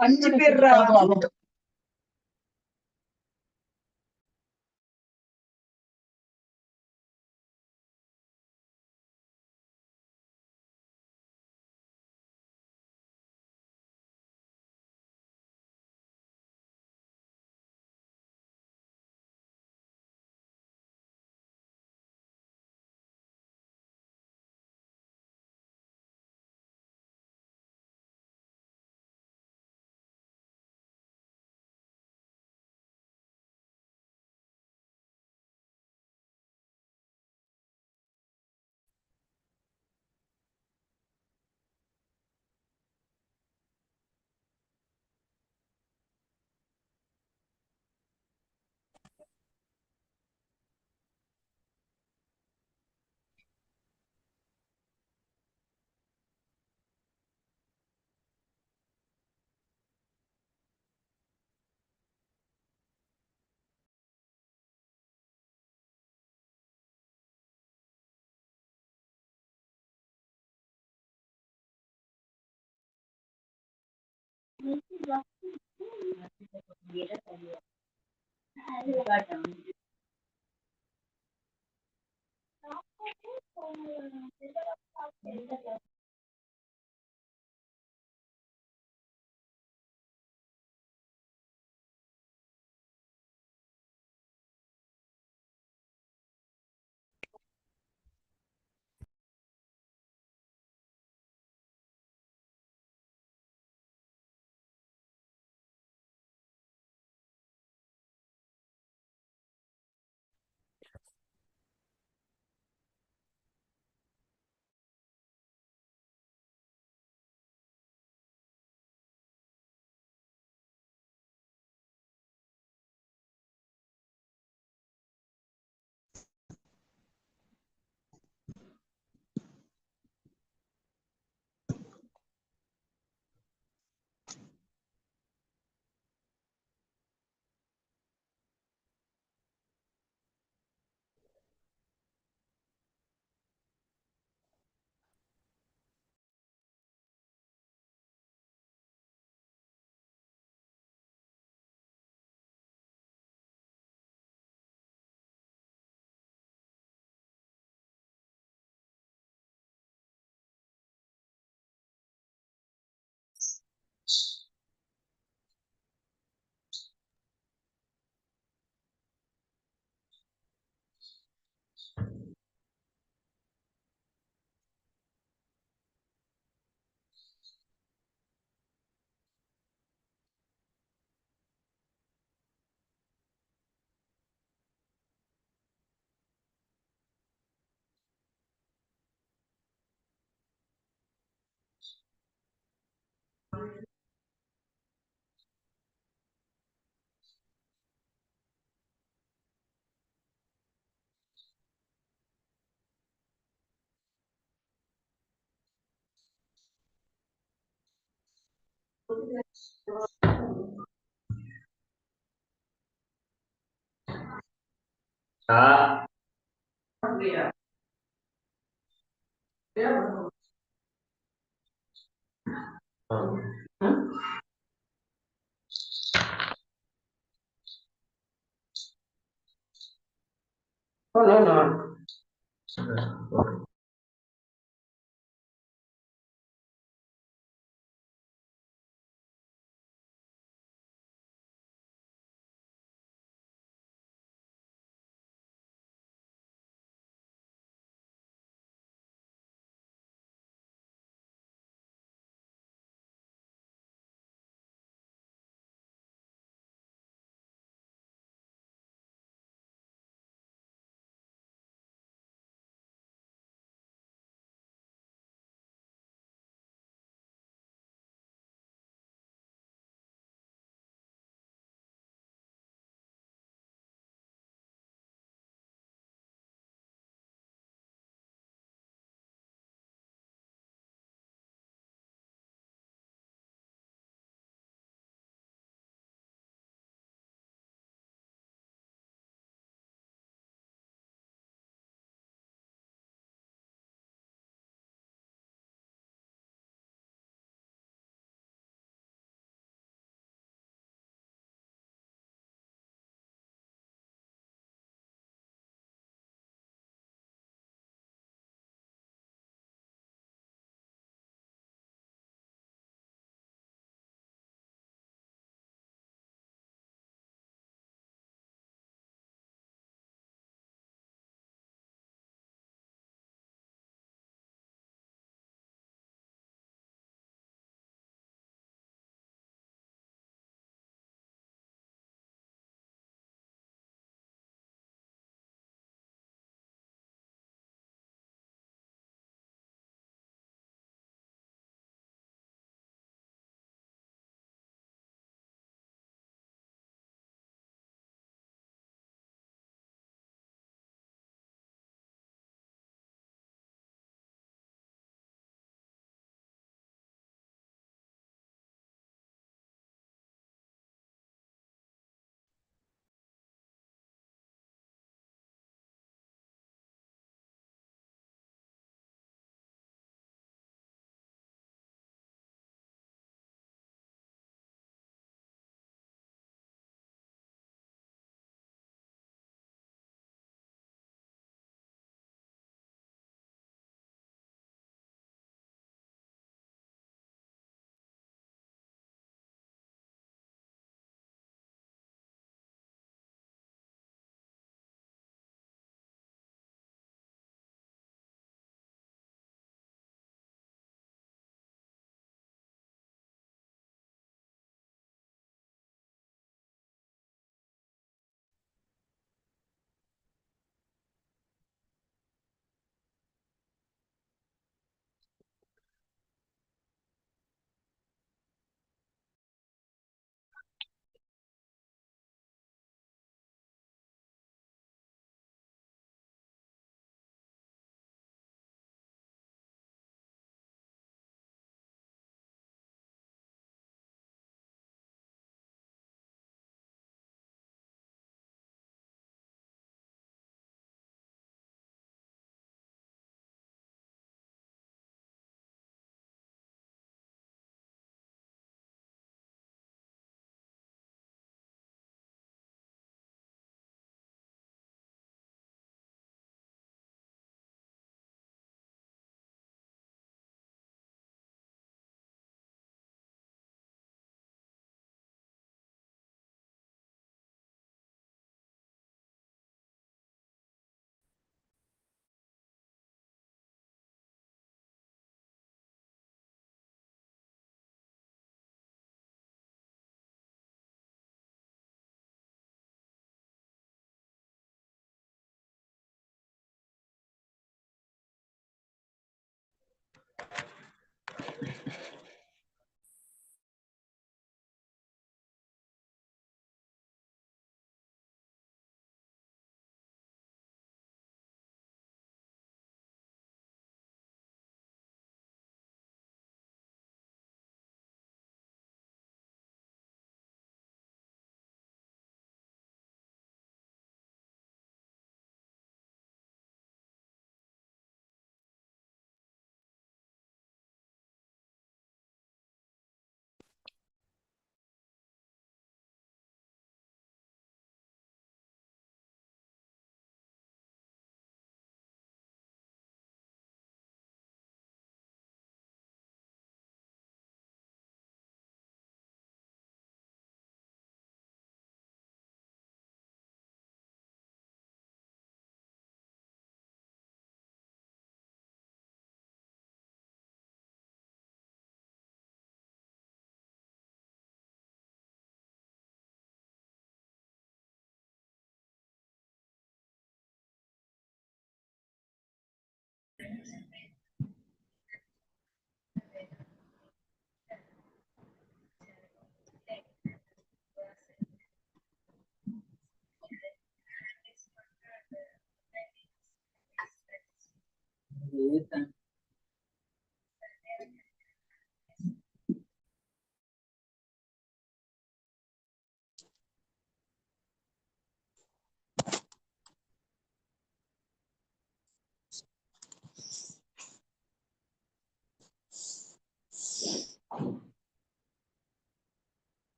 அஞ்சு பேர் no.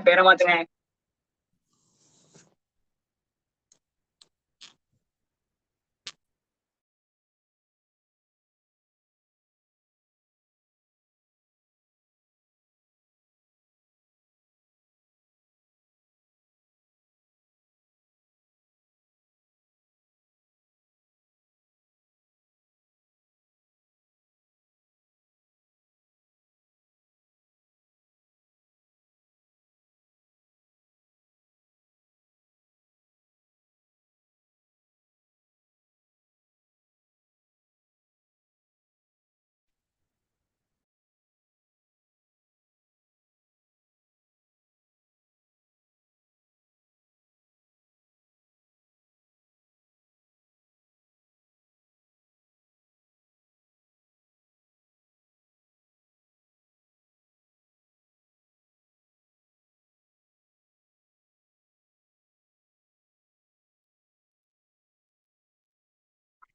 பேரை மாத்துனேன்.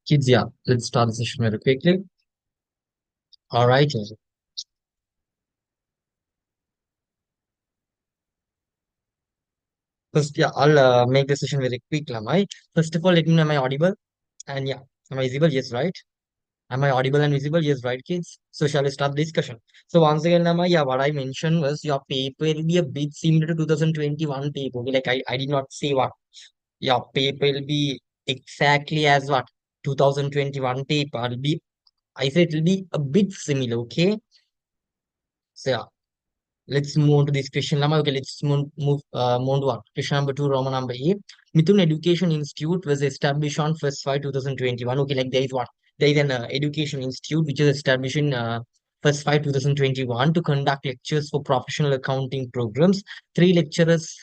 Kids, yeah, let's start the session very quickly. All right. First, yeah, I'll make the session very quick, Lamai. First of all, let me know, am I audible? And yeah, am I visible? Yes, right. Am I audible and visible? Yes, right, kids. So shall we start the discussion? So once again, Lamai, yeah, what I mentioned was your paper will be a bit similar to 2021 paper. Okay, like I did not say what. Your paper will be exactly as what 2021 paper. Will be I said it will be a bit similar. Okay. So yeah. Let's move on to this question number. Okay, let's move on to what? Question number two, Roman number eight. Mithun Education Institute was established on 1st 5 2021. Okay, like there is what? There is an education institute which is established in 1st 5 2021 to conduct lectures for professional accounting programs. Three lecturers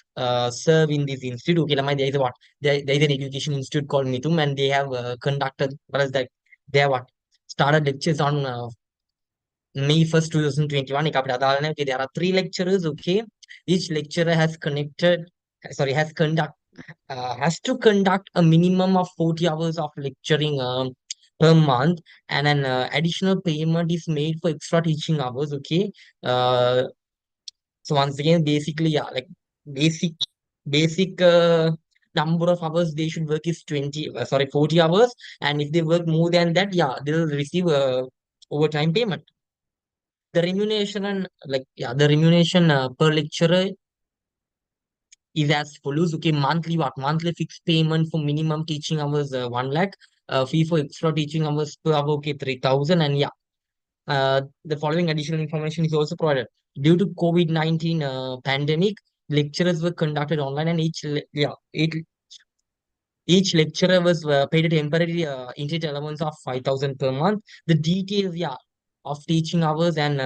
serve in this institute. Okay, Lamai, there is a what? There is an education institute called Mithun, and they have conducted, what is that? They have what? Started lectures on May 1st, 2021. Okay, there are three lecturers. Okay, each lecturer has to conduct a minimum of 40 hours of lecturing per month, and an additional payment is made for extra teaching hours. Okay, uh, so once again, basically, yeah, like basic basic number of hours they should work is 40 hours, and if they work more than that, yeah, they'll receive overtime payment. The remuneration and like yeah, the remuneration per lecturer is as follows. Okay, monthly fixed payment for minimum teaching hours 1 lakh, fee for extra teaching hours per hour, okay, 3,000. And yeah, the following additional information is also provided. Due to COVID-19 pandemic, lectures were conducted online, and each lecturer was paid a temporary internet allowance of 5,000 per month. The details, yeah, of teaching hours and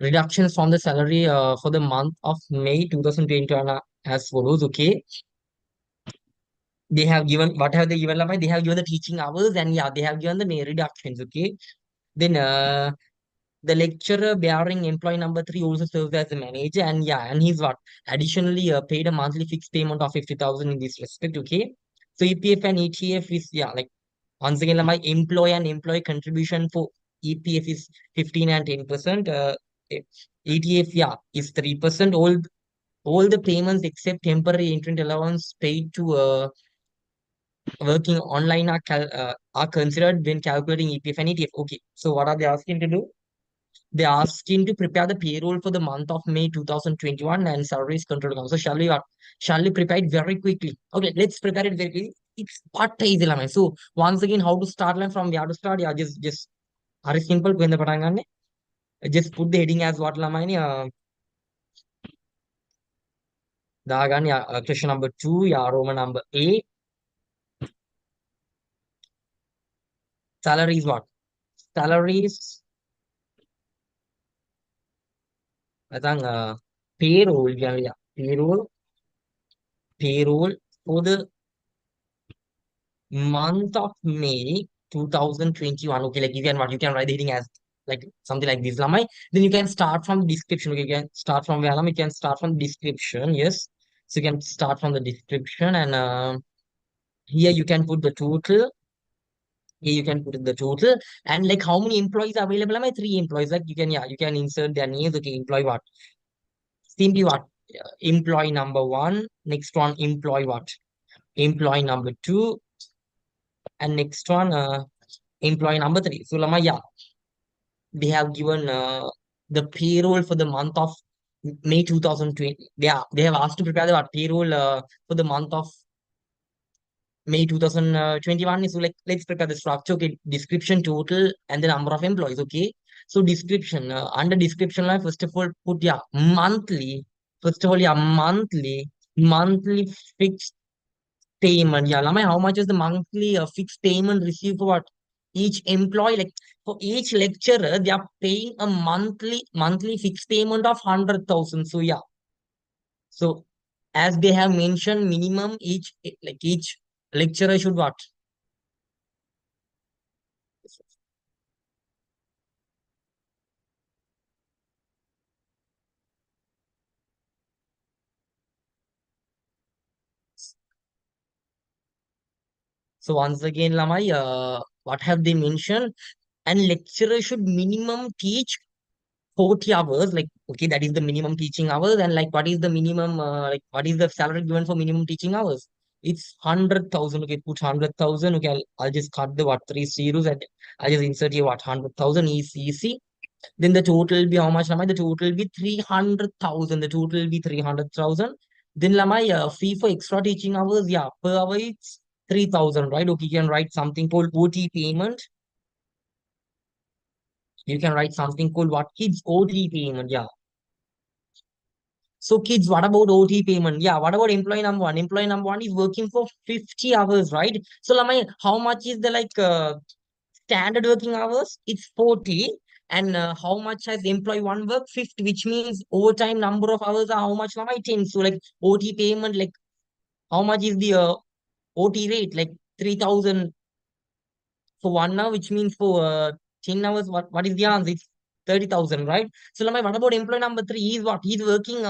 reductions from the salary for the month of May 2021 are as follows. Okay, they have given, what have they given? Lamai? They have given the teaching hours, and yeah, they have given the May reductions. Okay, then the lecturer bearing employee number three also serves as a manager, and yeah, and he's what additionally paid a monthly fixed payment of 50,000 in this respect. Okay, so EPF and ETF is, yeah, like once again, my employee contribution for EPF is 15 and 10%. ETF, yeah, is 3%. All the payments except temporary internet allowance paid to working online are considered when calculating EPF and ETF. Okay, so what are they asking to do? They asked him to prepare the payroll for the month of May 2021 and salaries control account. So shall we prepare it very quickly? Okay, let's prepare it very quickly. It's part easy lamai. So once again, how to start line from where to start? Yeah, just very simple. When the patangan, just put the heading as what lamai ni. Dagan, yeah, question number two, yeah, Roman number A. Salary is what? Salaries, I think payroll, yeah, payroll payroll for the month of May 2021. Okay, like you can write the heading as like something like this, Lamai. Then you can start from the description. Okay, you can start from where, Lamai? You can start from the description. Yes. So you can start from the description, and here you can put the total. Here you can put in the total, and like how many employees are available? Am I three employees? Like you can, yeah, you can insert their names. Okay, employee what? Simply what? Employee number one. Next one, employee what? Employee number two, and next one, employee number three. So Lama, yeah, they have given the payroll for the month of May 2020. They have asked to prepare the what, payroll for the month of May 2021. So like let's prepare the structure. Okay, description, total, and the number of employees. Okay. So description, under description line, first of all, put yeah, monthly. First of all, yeah, monthly fixed payment. Yeah, Lamai, how much is the monthly fixed payment received for what? Each employee, like for each lecturer, they are paying a monthly fixed payment of 100,000. So yeah, so as they have mentioned, minimum each lecturer should what? So once again, Lamai, what have they mentioned? And lecturer should minimum teach 40 hours. Like, okay, that is the minimum teaching hours. And like, what is the minimum, like, what is the salary given for minimum teaching hours? It's 100,000. Okay, put 100,000. Okay, I'll just cut the what, three zeros, and I'll just insert here what, 100,000 is easy. Then the total will be how much, Lamai? The total will be 300,000. The total will be 300,000. Then Lamai, fee for extra teaching hours, yeah, per hour it's 3,000, right? Okay, you can write something called OT payment. You can write something called what, kids OT payment. Yeah. So kids, what about OT payment? Yeah, what about employee number one? Employee number one is working for 50 hours, right? So Lamai, how much is the like standard working hours? It's 40. And how much has employee one work? 50, which means overtime number of hours are how much, Lamai? 10. So like OT payment, like how much is the OT rate? Like 3,000 for 1 hour, which means for 10 hours, what is the answer? It's 30,000, right? So, Lamai, what about employee number three? He's what? He's working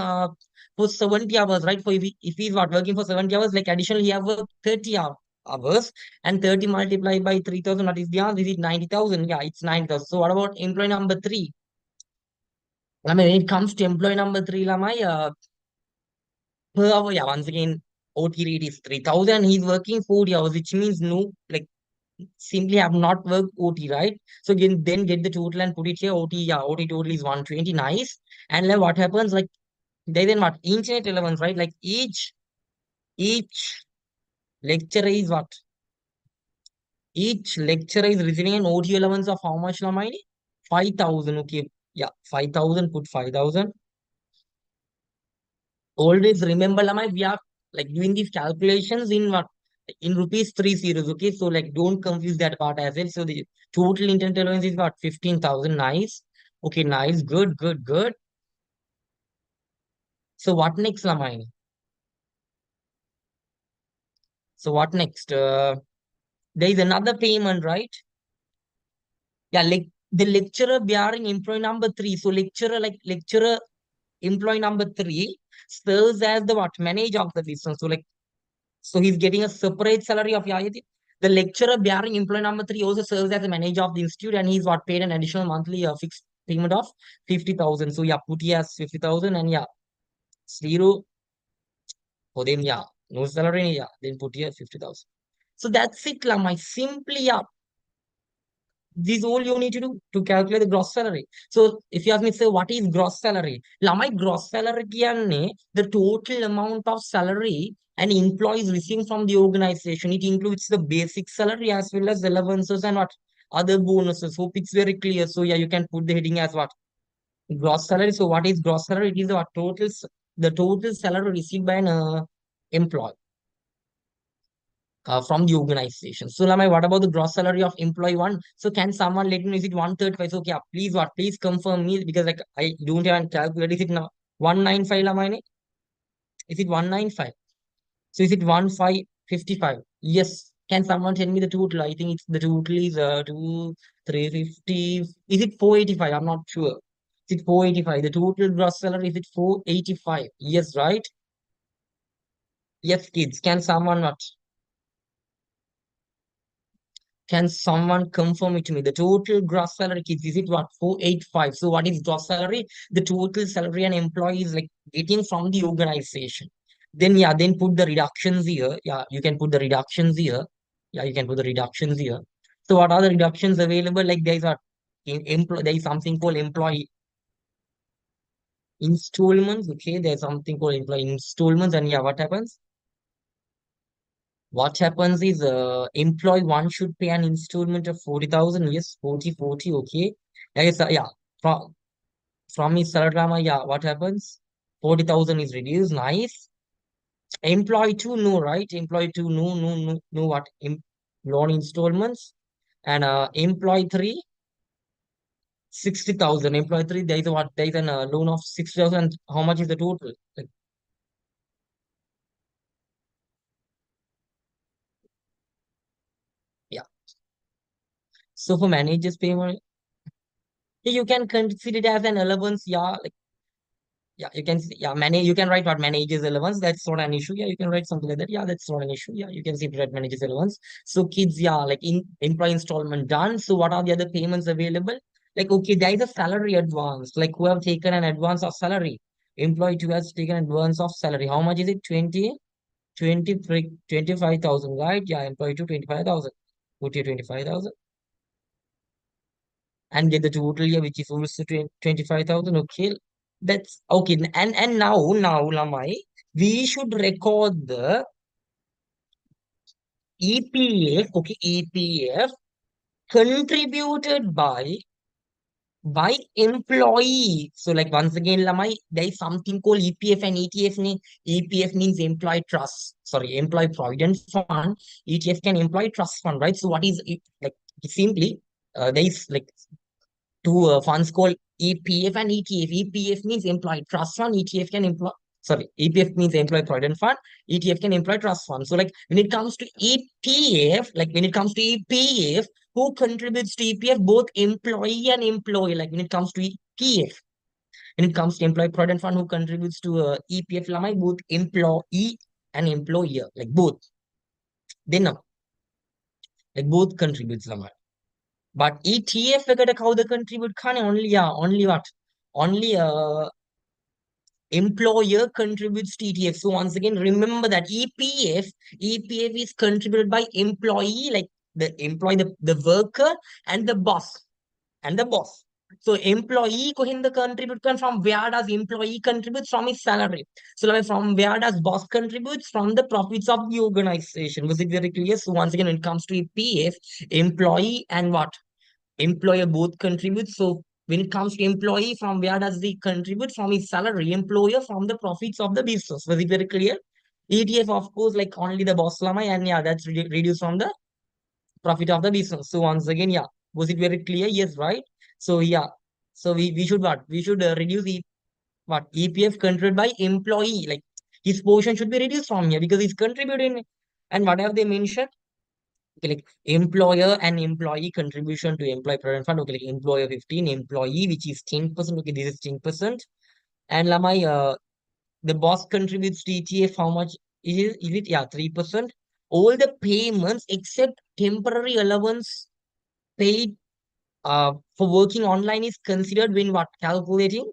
for 70 hours, right? For if he's what, working for 70 hours, like additionally, he have worked 30 hours, and 30 multiplied by 3,000, what is the answer? Is it 90,000? Yeah, it's 90,000. So, what about employee number three? Lamai, when it comes to employee number three, Lamai, per hour, yeah, once again, OT rate is 3,000. He's working 40 hours, which means no, like, simply have not worked OT, right? So again, then get the total and put it here. OT, yeah, OT total is 120. Nice. And then what happens? Like then what? Internet relevance, right? Like each lecturer is what? Each lecturer is receiving an OT allowance of how much, Lamini? 5,000. Okay. Yeah, 5,000. Put 5,000. Always remember, Lamai, we are like doing these calculations in what? In rupees three zeros. Okay, so like don't confuse that part as well. So the total internet allowance is what, 15,000. Nice. Okay, nice, good, good, good. So what next, Lamai? So what next? There is another payment, right? Yeah, like the lecturer bearing employee number three. So lecturer employee number three serves as the what, manager of the business. So like, so he's getting a separate salary of, yeah, the lecturer bearing employee number three also serves as a manager of the institute, and he's what, paid an additional monthly fixed payment of 50,000. So yeah, put here as 50,000, and yeah, zero for them. Yeah, no salary. Yeah, then put here 50,000. So that's it, lah. My simply, yeah, this is all you need to do to calculate the gross salary. So if you ask me, say, what is gross salary? My gross salary kiyanne the total amount of salary an employee is receiving from the organization. It includes the basic salary as well as allowances and what other bonuses. Hope it's very clear. So yeah, you can put the heading as what, gross salary. So what is gross salary? It is what, the total salary received by an employee from the organization. So, Lamai, what about the gross salary of employee one? So, can someone let me know? Is it 135? So, okay, please what? Please confirm me because like I don't have a calculator. Is it now 195, Lamai? Is it 195? So is it 1555? Yes. Can someone tell me the total? I think it's the total is 350. Is it 485? I'm not sure. Is it 485? The total gross salary is it 485? Yes, right? Yes, kids. Can someone what? Can someone confirm it to me? The total gross salary, kids, is it what? 485. So what is gross salary? The total salary an employee is like getting from the organization. Then yeah, then put the reductions here. Yeah, you can put the reductions here. Yeah, you can put the reductions here. So what are the reductions available? Like there is a there is something called employee installments. Okay, there's something called employee installments, and yeah, what happens? What happens is employee one should pay an installment of 40,000. Yes, 40. Okay. Yes, yeah. From from his salary, yeah. What happens? 40,000 is reduced. Nice. Employee two, no, right? Employee two, no. What? Loan installments. And employee three, 60,000. Employee three, there is a what? There is a loan of 60,000. How much is the total? Like, yeah. So for managers payment, you can consider it as an allowance. Yeah, like, yeah, you can yeah, manage you can write what manages allowance. That's not an issue. Yeah, you can write something like that. Yeah, that's not an issue. Yeah, you can simply write manages allowance. So kids, yeah, like in employee installment done. So what are the other payments available? Like, okay, there is a salary advance. Like who have taken an advance of salary? Employee who has taken advance of salary. How much is it? 25,000, right? Yeah, employee to 25,000. Put here 25,000 and get the total here, which is also 25,000. Okay, that's okay. And now, Lamai, we should record the EPF. Okay, EPF contributed by employee. So, like once again, Lamai, there is something called EPF and ETF. EPF means employee trust. Sorry, employee provident fund. ETF can employee trust fund, right? So, what is it like? Simply, there is like two funds called EPF and ETF. EPF means employee trust fund. ETF can employ. Sorry, EPF means employee provident fund. ETF can employ trust fund. So, like when it comes to EPF, who contributes to EPF? Both employee and employee. Like when it comes to EPF, when it comes to employee provident fund, who contributes to EPF? Lamai, both employee and employer, like both. Then now, like both contributes Lamai. But ETF එකට කවුද contribute කරන්නේ? Only yeah, only what? Only employer contributes to ETF. So once again, remember that EPF is contributed by employee, like the employee, the worker, and the boss. And the boss. So employee kohinda contribute from where does employee contributes from his salary. So like from where does boss contributes from the profits of the organization. Was it very clear? So once again, when it comes to EPF, employee and what? Employer both contribute. So when it comes to employee, from where does he contribute? From his salary. Employer from the profits of the business. Was it very clear? ETF, of course, like only the boss llama, and yeah, that's reduced from the profit of the business. So once again, yeah, was it very clear? Yes, right? So yeah, so we should what? We should reduce what EPF contributed by employee. Like his portion should be reduced from here because he's contributing. And what have they mentioned? Okay, like employer and employee contribution to employee provident fund. Okay, like employer 15, employee, which is 10%. Okay, this is 10%. And Lamai, the boss contributes to ETF. How much is it? Yeah, 3%. All the payments except temporary allowance paid for working online is considered when what? Calculating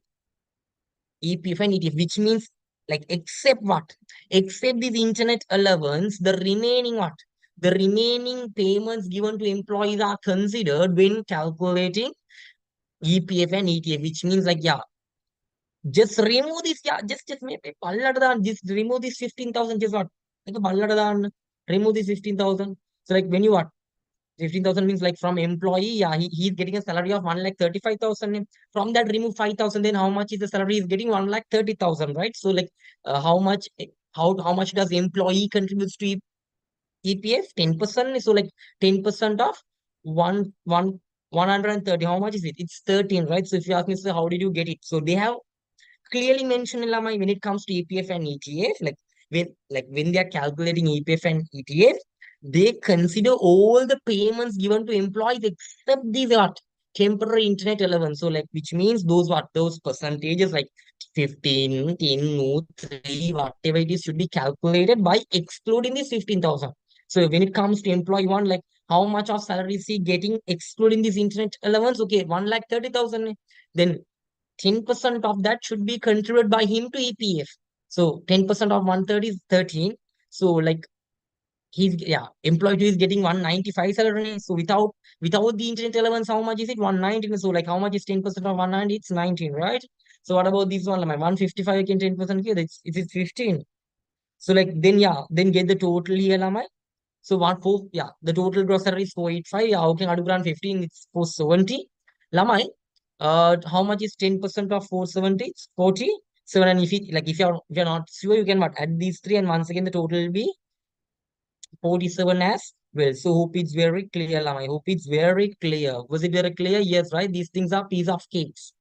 EPF and ETF, which means like except what? Except this internet allowance, the remaining what? The remaining payments given to employees are considered when calculating EPF and ETF, which means like yeah, just remove this. Yeah, just maybe just remove this 15,000. Just what? Like a balladadan, remove this 15,000. So like when you what? 15,000 means like from employee, yeah, he's getting a salary of 1,35,000. From that, remove 5,000. Then how much is the salary? He's getting 1,30,000, right? So like how much does employee contributes to EPF? 10%. So like 10% of one one 130. How much is it? It's 13, right? So if you ask me, so how did you get it? So they have clearly mentioned in Lama when it comes to EPF and ETF, like when they are calculating EPF and ETF, they consider all the payments given to employees except these what temporary internet allowance. So like which means those percentages like 15, 10, no, 3, whatever it is should be calculated by excluding this 15,000. So when it comes to employee one, like how much of salary is he getting excluding this internet allowance? Okay, 1,30,000. Then 10% of that should be contributed by him to EPF. So 10% of 130 is 13. So like employee two is getting 195 salary. So without the internet allowance, how much is it? 119. So like how much is 10% of 190? It's 19, right? So what about this one? Like 155 again 10% here, it's 15. So like then get the total here, Lamai. So the total gross salary is 485. Yeah, okay, Adu grant 15, it's 470. Lamai, how much is 10% of 470? It's 47. And if you're not sure, you can what add these three, and once again the total will be 47 as well. So hope it's very clear, Lamai. Hope it's very clear. Was it very clear? Yes, right? These things are piece of cakes.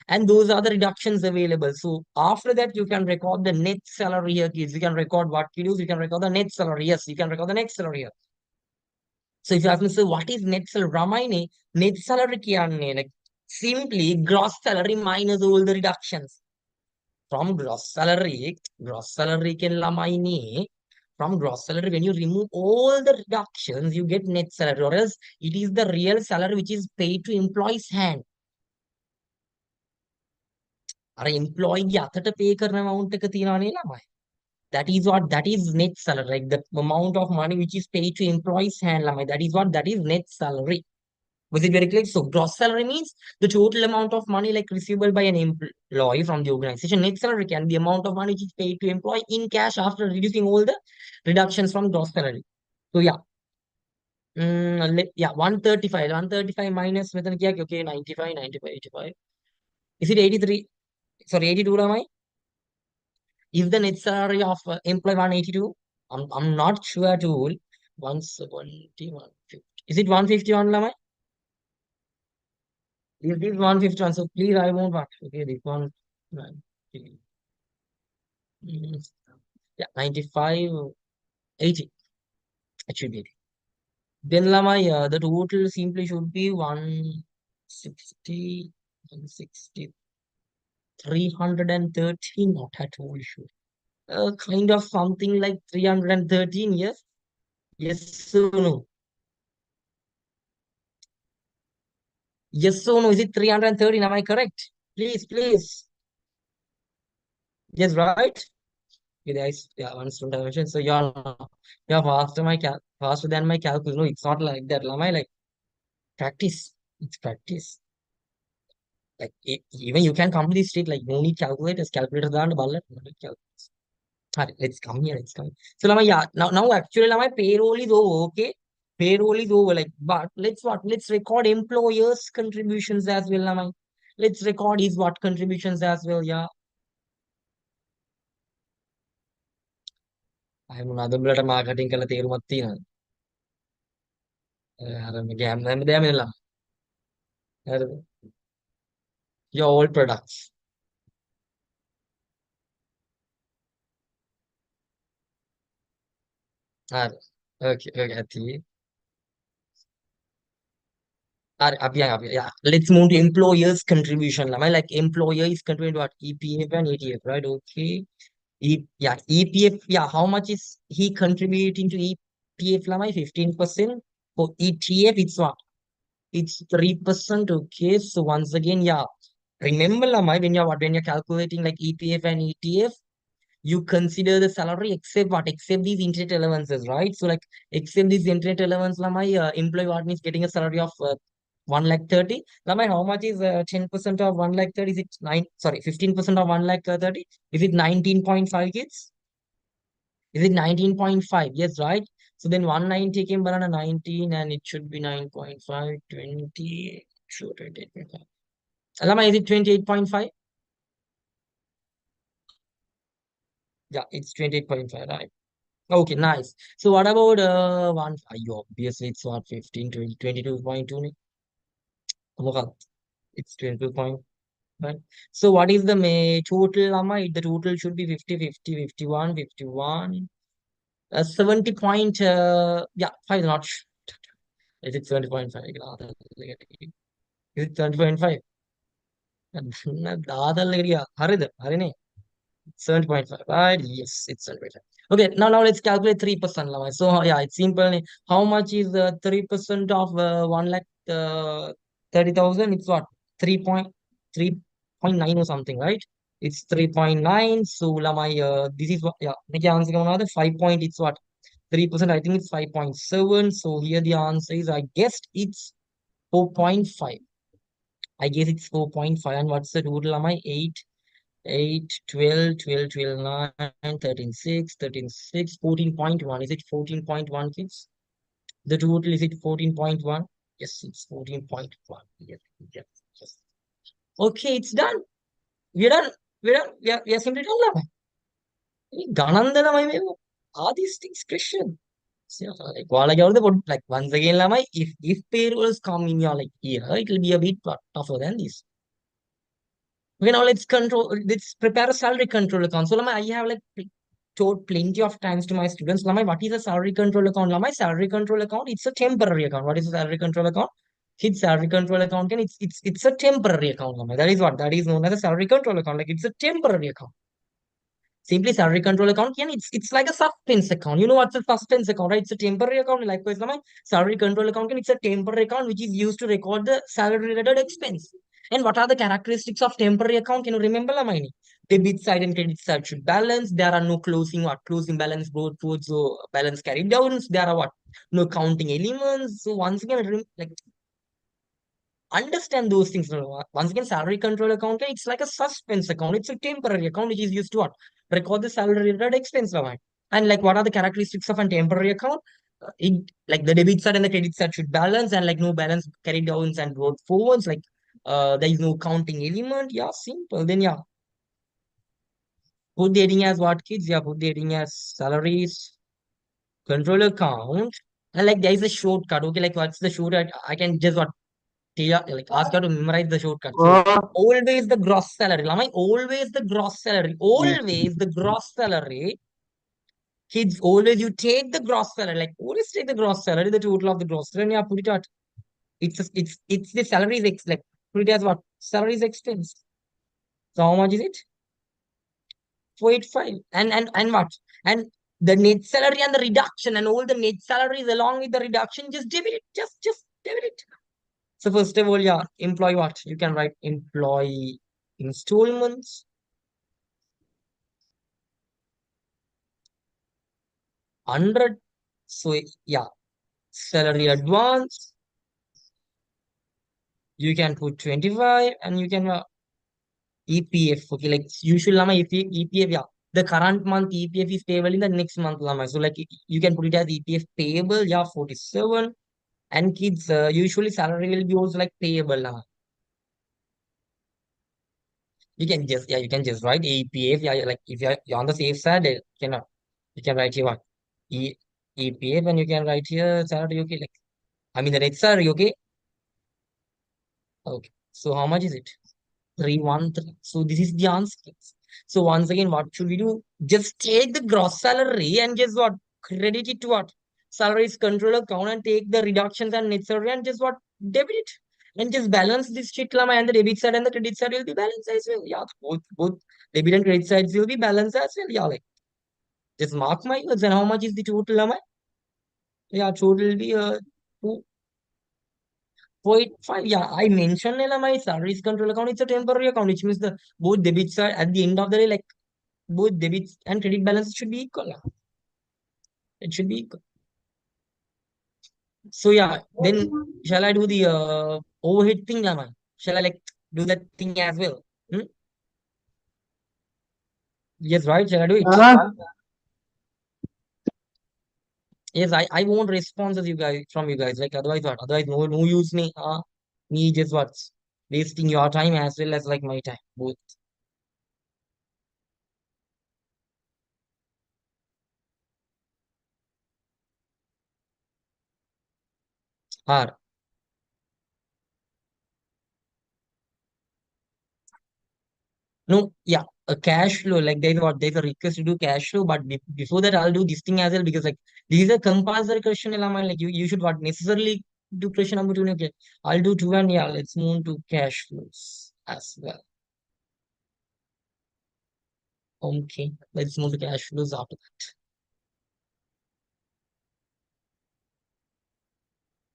And those are the reductions available. So after that, you can record the net salary here, kids. You can record what you do. You can record the net salary. Yes, you can record the net salary here. So if you ask me, so what is net salary? Ramaine, net salary kiyanne, like simply gross salary minus all the reductions. From gross salary can lamaine. From gross salary, when you remove all the reductions, you get net salary, or else it is the real salary which is paid to employee's hand. අර employee අතට pay කරන amount එක තියනවනේ ළමයි. That is net salary. Like the amount of money which is paid to employees hand ළමයි. That is net salary. Was it very clear? So gross salary means the total amount of money like receivable by an employee from the organization. Net salary can be amount of money which is paid to employee in cash after reducing all the reductions from gross salary. So 135. 135 minus මෙතන කියා okay 95, 95, 85. Is it 83? Sorry, 82 ළමයි. Is the net salary of employee 182? I'm not sure at all. 170, 150. Is it 151, Lamai? Is this 151? So please, I won't watch. Okay, this one. 90. Mm, Yeah, 95, 80. It should be. Then Lamai, the total simply should be 160, 160, 313. Not at all sure. Kind of something like 313, yes? Yes or no? Yes or no? Is it 313? Am I correct? Please, please. Yes, right? Okay, guys. Yeah, one student dimension. So you're faster than my calculus. No, it's not like that. Am I like practice? It's practice. Like even you can come to this state like no need calculators. Calculators are the bullet. Alright, let's come here. Let's come. So now actually my payroll is over. Okay, payroll is over. Like, but let's record employers' contributions as well. Now, let's record his what contributions as well. Yeah. I'm another blood marketing කළ තේරුමක් තියෙනවා. අර මගේ හැම දෙයක්ම එනවා. හරිද? Your all products. හරි. Okay, okay, ඇති. Abhi. Yeah. Let's move to employers' contribution. Am I like employer is contributing what EPF and ETF, right? Okay. EPF. Yeah, how much is he contributing to EPF? Lamai 15%. For ETF, it's what? It's 3%. Okay. So once again, remember, Lamai, when you're calculating like EPF and ETF, you consider the salary except what? Except these internet allowances, right? So like except these internet allowance, Lamai, employee what means getting a salary of 1,30,000. Lamai, how much is 10% of 1,30,000? Is it 15% of 1,30,000? Is it 19.5 kids? Is it 19.5? Yes, right? So then 190 came banana 19 and it should be 9.5, 20, sure, 28.5. Lamai, is it 28.5? Yeah, it's 28.5, right? Okay, nice. So what about obviously it's what 15, 20, 22.2. It's 22 point. Right. So what is the total, Lama? The total should be 50, 50, 51, 51. 70 point, yeah, 5 not. Is it 70.5? Is it 70.5? Other lady, Harine. 7.5, right? Yes, it's 7.5. Okay, now let's calculate 3%. So yeah, it's simple. How much is 3% of 1 lakh 30,000? It's what? 3.9 or something, right? It's 3.9. So this is what, yeah, make answer another 5 point. It's what? 3%. I think it's 5.7. So here the answer is, I guessed it's 4.5. I guess it's 4.5. And what's the total? Am I 8? 8, 12, 12, 12, 9, 13, 6, 13, 6, 14.1. Is it 14.1, kids? The total, is it 14.1? Yes, it's 14.1. Yes, yes, yes. Okay, it's done. We're done. We're done. We are simply done now. Ganandana, all these things, Christian. So, like, while I got the word, like, once again, if payrolls come in your like year, it will be a bit tougher than this. Okay, now let's prepare a salary control account. So, I have like told plenty of times to my students, Lamai, what is a salary control account? Lamai, salary control account, it's a temporary account. What is a salary control account? Kids salary control account, and it's a temporary account, Lamai. That is what that is known as a salary control account. Like it's a temporary account. Simply salary control account, and it's like a suspense account. You know what's a suspense account, right? It's a temporary account. Likewise, Lamai, salary control account, and it's a temporary account which is used to record the salary related expense. And what are the characteristics of temporary account? Can you remember, Lamai? Debit side and credit side should balance. There are no closing balance both towards balance carried downs. There are what? No counting elements. So once again, like understand those things. Once again, salary control account, it's like a suspense account. It's a temporary account which is used to what? Record the salary related expense line. And like what are the characteristics of a temporary account? It like the debit side and the credit side should balance, and like no balance carried downs and brought forwards. Like there is no counting element. Yeah, simple. Then yeah, put the heading as what, kids? Yeah, put the heading as salaries control account. And like there is a shortcut. Okay, like what's the shortcut? I can just what tell you, like ask her to memorize the shortcut. So always the gross salary. Lamai, always the gross salary. Always the gross salary. Kids, always you take the gross salary. Like always take the gross salary, the total of the gross salary. And yeah, put it at it's the salary is like put it as what? Salary is expense. So how much is it? 485. And what? And the net salary and the reduction and all the net salaries along with the reduction, just debit it. Just debit it. So first of all, yeah, employee what? You can write employee installments, 100. So yeah, salary advance, you can put 25 and you can EPF. Okay, like usual lama EPF, yeah. The current month EPF is payable in the next month lama. So like you can put it as EPF payable, yeah, 47. And kids, usually salary will be also like payable lama. You can just write EPF. Yeah, like if you're on the safe side, you can write here what? E, EPF and you can write here salary, okay? Like, I mean the net salary, okay? Okay. So how much is it? 313. So this is the answer. So once again, what should we do? Just take the gross salary and just what? Credit it to what? Salaries control account and take the reductions and net salary and just what? Debit it. And just balance this shit lama, and the debit side and the credit side will be balanced as well. Yeah, both debit and credit sides will be balanced as well. Yeah, like just mark my words. And how much is the total lama? Yeah, total will be 2.5. Yeah, I mentioned my salaries control account. It's a temporary account, which means the both debits are at the end of the day, like both debits and credit balances should be equal. Yeah. It should be equal. So yeah, then shall I do the overhead thing, Lama? Shall I like do that thing as well? Hmm? Yes, right. Shall I do it? Yes, I won't response you guys from you guys. Like otherwise what? Otherwise no use me. Me just what's wasting your time as well as like my time. Both are. No, yeah, a cash flow. Like there's a request to do cash flow, but before that, I'll do this thing as well because like this is a compulsory question. Like you should what necessarily do question number two. Okay, I'll do two and yeah, let's move to cash flows as well. Okay, let's move to cash flows after that.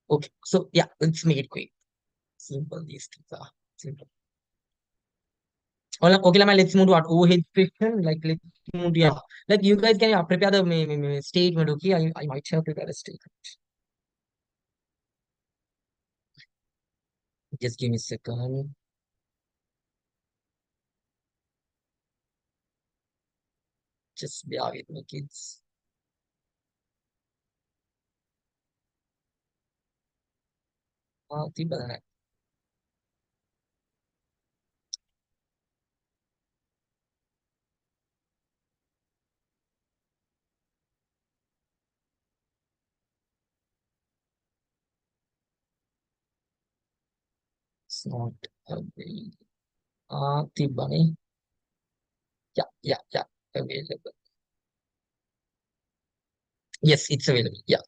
Okay, so yeah, let's make it quick. Simple. These things are simple. Okay, let's move to what overhead question. Like let's move to yeah. Like you guys can prepare the statement. Okay, I might have prepared a statement. Just give me a second. Just bear with me, kids. Tiba na. It's not available. Tiba ni. Yeah, yeah, yeah. Available. Yes, it's available. Yeah.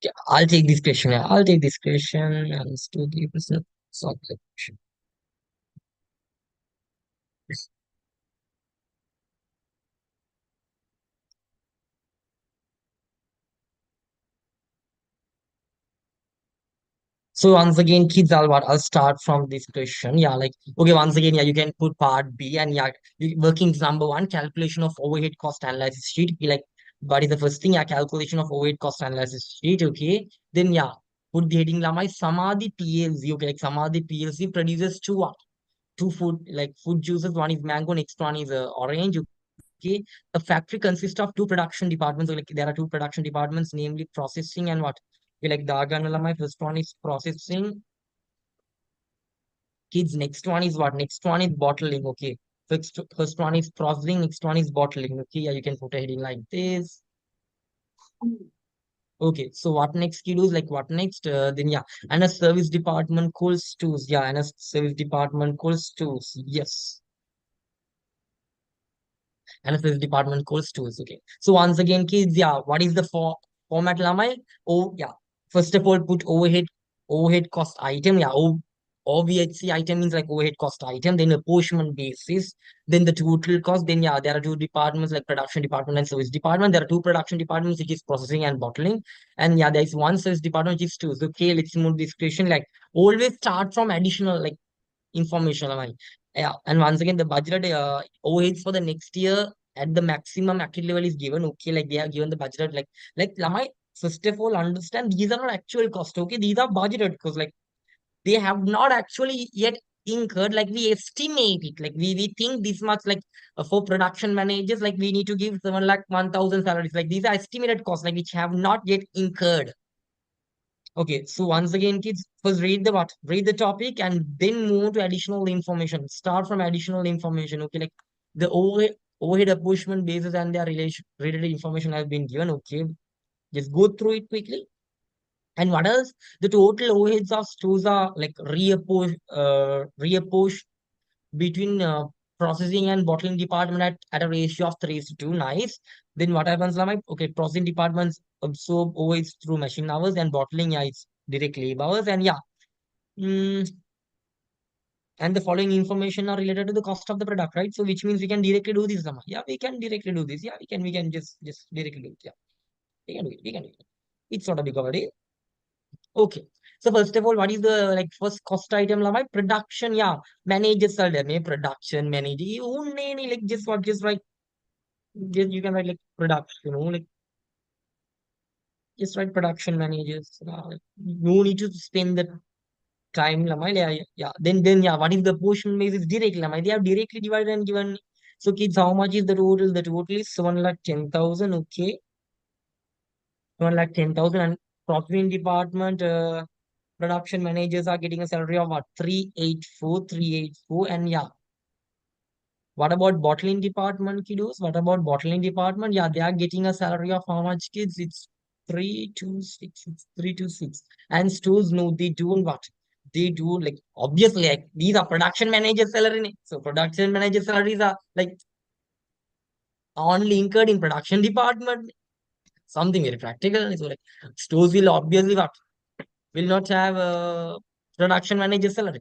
Yeah, I'll take this question. Yeah, I'll take this question and it's to the person. Solve the question. So once again, kids, I'll start from this question. Yeah, like okay, once again, yeah, you can put part B and yeah, working number one, calculation of overhead cost analysis sheet. Be like, what is the first thing? Yeah, calculation of overhead cost analysis sheet. Okay, then yeah, put the heading lamai Samadhi PLC. Okay, like Samadhi PLC produces two food like food juices. One is mango, next one is orange. Okay, the factory consists of two production departments. So like there are two production departments, namely processing and what. Okay, like the Aganala, first one is processing. Kids, next one is what? Next one is bottling. Okay. First one is processing, next one is bottling. Okay, yeah, you can put a heading like this. Okay, so what next kiddos? Like what next? Then yeah, and a service department calls tools. Yeah, and a service department calls tools. Yes, and a service department calls tools. Okay, so once again, kids, yeah, what is the format, Lamai? Oh, yeah. First of all, put overhead cost item. Yeah, OVHC item means like overhead cost item, then apportionment basis, then the total cost. Then yeah, there are two departments like production department and service department. There are two production departments, which is processing and bottling. And yeah, there is one service department, which is two. So, okay, let's move this question. Like always start from additional like information. Yeah, and once again, the budget overheads for the next year at the maximum activity level is given. Okay, like they have given the budget like Lamai. First of all, understand these are not actual cost. Okay, these are budgeted because like they have not actually yet incurred. Like we estimate it. Like we think this much. Like for production managers, like we need to give 7 lakh 1,000 salaries. Like these are estimated costs, like which have not yet incurred. Okay, so once again, kids, first read the what? Read the topic and then move to additional information. Start from additional information. Okay, like the overhead apportionment basis and their related information has been given. Okay, just go through it quickly. And what else? The total overheads of stores are like reapportioned between processing and bottling department at a ratio of 3 to 2. Nice. Then what happens, like, okay, processing departments absorb overheads through machine hours and bottling, yeah, it's direct labor hours. And yeah, mm, and the following information are related to the cost of the product, right? So which means we can directly do this, Rama. Yeah, we can directly do this. Yeah, we can just directly do it. Yeah, we can do it. We can do it. It's not a big already. Okay. So first of all, what is the like first cost item? Like production, yeah. Managers are there. Production manager. You own any like just what just like just you can write like production, like just write production managers. Like, no need to spend the time. Yeah, yeah, yeah. Then yeah, what if the portion base is directly? They have directly divided and given. So kids, how much is the total? The total is 7,10,000. Okay, 7,10,000 and procurement department. Production managers are getting a salary of what 384 and yeah, what about bottling department kiddos? What about bottling department? Yeah, they are getting a salary of how much, kids? It's 326, it's 326. And stores know they do what? They do like obviously like these are production manager salary. So production manager salaries are like only incurred in production department. Something very practical. So like stores will obviously what? Will not have a production manager salary.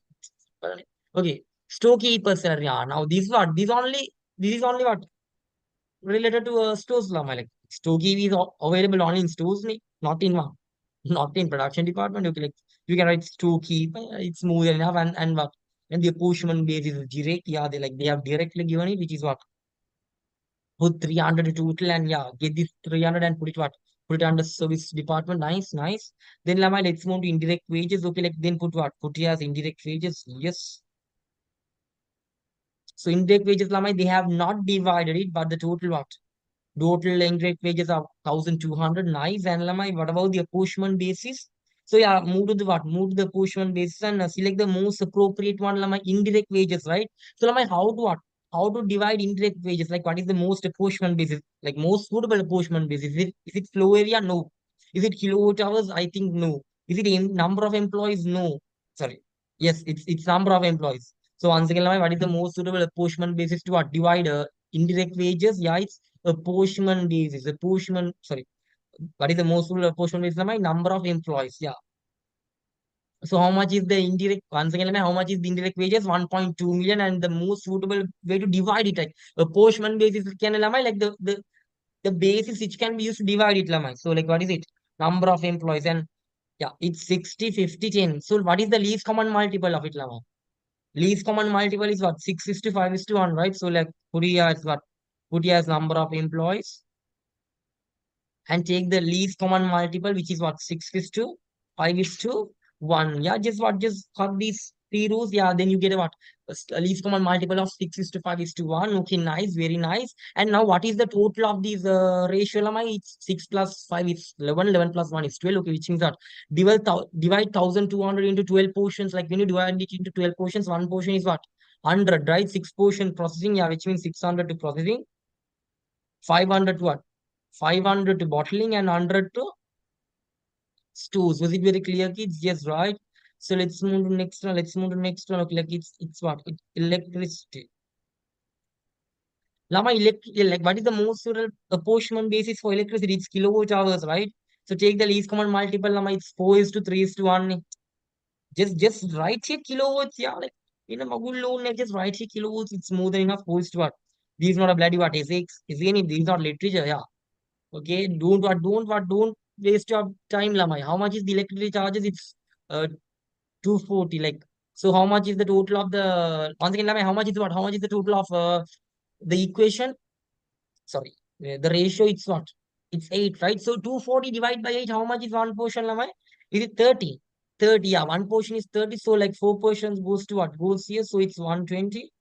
Okay. Storekeeper salary. Yeah, now this is only what? Related to stores lama like storekeeper is available only in stores, not in one, not in production department. Okay, like you can write storekeeper, it's smooth enough, and what? And the apportionment base is direct. Yeah, they have directly given it, which is what? Put 300 total and yeah, get this 300 and put it what? Put it under service department. Nice, nice. Then lama, let's move to indirect wages. Okay, like then put what? Put it as indirect wages. Yes. So indirect wages lama, they have not divided it, but the total what? Total indirect wages are 1,200. Nice. And Lamai, what about the apportionment basis? So yeah, move to the what? Move to the apportionment basis and select the most appropriate one, Lamai, indirect wages, right? So Lamai, how to what? How to divide indirect wages? Like what is the most apportionment basis? Like most suitable apportionment basis? Is it flow area? No. Is it kilowatt hours? I think no. Is it in number of employees? No. Sorry. Yes, it's number of employees. So once again, Lamai, what is the most suitable apportionment basis to what? Divide indirect wages? Yeah, it's apportionment basis. Apportionment, sorry, what is the most suitable apportionment basis? My number of employees. Yeah. So how much is the indirect? Once again, how much is the indirect wages? 1.2 million, and the most suitable way to divide it, like apportionment basis can like the basis which can be used to divide it. So like what is it? Number of employees and yeah, it's 60, 50, 10. So what is the least common multiple of it, Lama? Least common multiple is what? 6 is to 5 is to 1, right? So like put here as what? Put here as number of employees and take the least common multiple, which is what? 6 is to 5 is to 1. Yeah, just cut these three rows. Yeah, then you get a what? A least common multiple of 6 is to 5 is to 1. Okay, nice, very nice. And now what is the total of these ratio? Lamai? It's 6 plus 5 is 11, 11 plus 1 is 12. Okay, which means that divide 1,200 into 12 portions. Like when you divide it into 12 portions, one portion is what? 100, right? 6 portion processing. Yeah, which means 600 to processing. 500 to what? 500 to bottling and 100 to stores. Was it very clear, kids? Yes, right. So let's move to next one. Let's move to next one. Okay, like it's what? Electricity. Lama like what is the most suitable apportionment basis for electricity? It's kilowatt hours, right? So take the least common multiple. Lama, it's 4 is to 3 is to 1. Just write here kilowatts. Yeah, like in a magul loan, like just write here kilowatts. It's more than enough. 4 is to what? This is not a bloody what? Physics. Is any? This is not literature. Yeah. Okay, don't waste your time, Lamai. How much is the electricity charges? It's 240. Like, so how much is the total of the once again, Lamai, how much is what? How much is the total of the equation? Sorry, the ratio it's what? It's 8, right? So 240 divided by 8, how much is one portion, Lamai? Is it 30? 30, yeah, one portion is 30. So like four portions goes to what? Goes here, so it's 120.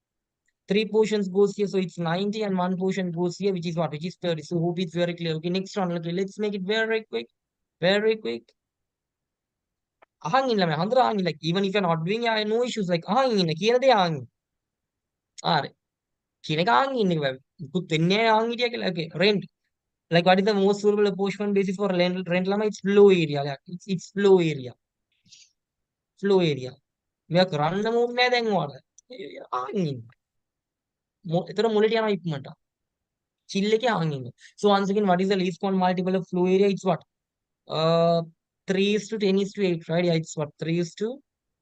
Three portions goes here, so it's 90, and one portion goes here, which is what? Which is 30. So hope it's very clear. Okay, next one. Okay, let's make it very quick. Very quick. Ahangin lame, handra ahangin. Like even if you're not doing, yeah, no issues. Like ahangin, like here they ahangin. Are kine ka ahangin like good tenne ahangin. Okay, rent. Like what is the most suitable apportionment basis for rent lama? It's flow area. Like it's flow area. Flow area. We are run the move then what? Ahangin. ito multi ana ipmanta. Chilleke ahangin. So once again, what is the least count multiple of flow area? It's what? Uh, 3 is to 10 is to 8, right? Yeah, it's what? 3 is to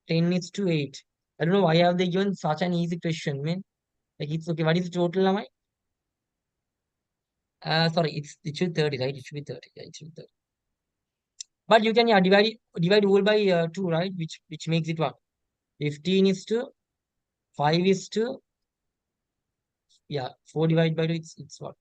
10 is to 8. I don't know why have they given such an easy question, man. Like it's okay. What is the total, am I? Sorry, it should be 30, right? It should be 30. Yeah, it should be 30. But you can yeah divide whole by 2, right? Which makes it what? 15 is to 5 is to yeah 4 divided by 2. It's what?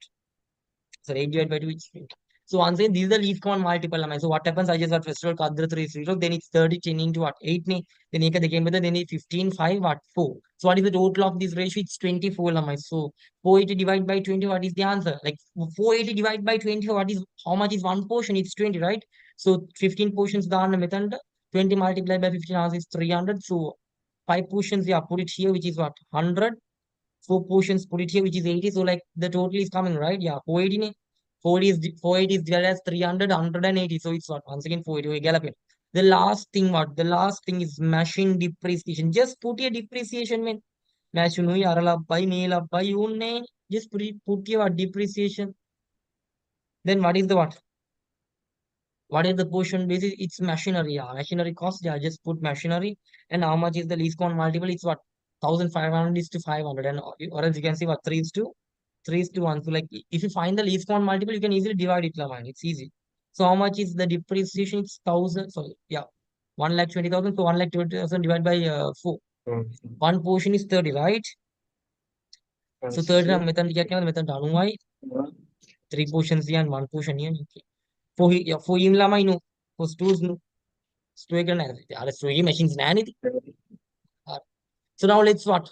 So 8 divided by 2 is 20. So I'm saying these are the least common multiple. Am I? So what happens? I just got festival Kadra 3 0. Then it's 30 10 into what? 8 ne. Then they came with then it's 15 5 what? 4. So what is the total of this ratio? It's 24. Am I? So 480 divided by 20. What is the answer? Like 480 divided by 20. What is how much is one portion? It's 20, right? So 15 portions done method. 20 multiplied by 15 answer is 300. So 5 portions, yeah, put it here, which is what? 100. 4 portions, put it here, which is 80. So like the total is coming, right? Yeah, 480. 480 is divided as 300, 180. So it's what? Once again, 480. Okay, gallop it. The last thing what? The last thing is machine depreciation. Just put your depreciation, man. Machine, by mail, by your name. Just put your depreciation. Then what is the what? What is the portion basis? It's machinery. Yeah, machinery cost. Yeah, just put machinery. And how much is the least count multiple? It's what? 1500 is to 500. And or else you can see what? 3 is to 1. So like if you find the least count multiple, you can easily divide it, man. It's easy. So how much is the depreciation? It's 1000. So yeah, 1,20,000. So 1,20,000 divided by 4. One portion is 30, right? So 30 method method down. Three portions here and one portion here. Okay. For him lama inu. For stores no. Store can are store machines nanity. So now let's what?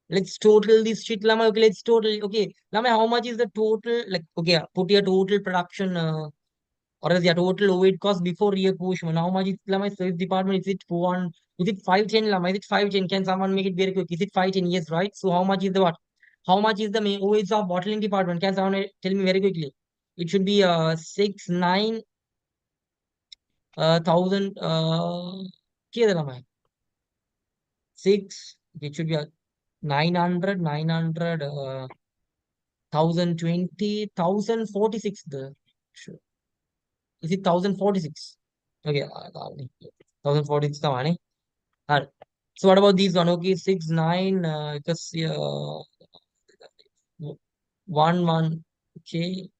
Let's total this shit lama. Okay, let's total. Okay, lama how much is the total? Like okay, put your total production or else your total overhead cost before reapportionment. How much is lama service department? Is it one? Is it 510 lama? Is it 510? Can someone make it very quick? Is it 510? Yes, right. So how much is the what? How much is the main overheads of bottling department? Can someone tell me very quickly? It should be 6 9 thousand क्या देना मैं 6 it should be 900 900 1020 1046 the sure. Is it 1046 okay 1046 the money so what about these one okay 6 9 because 1 1 okay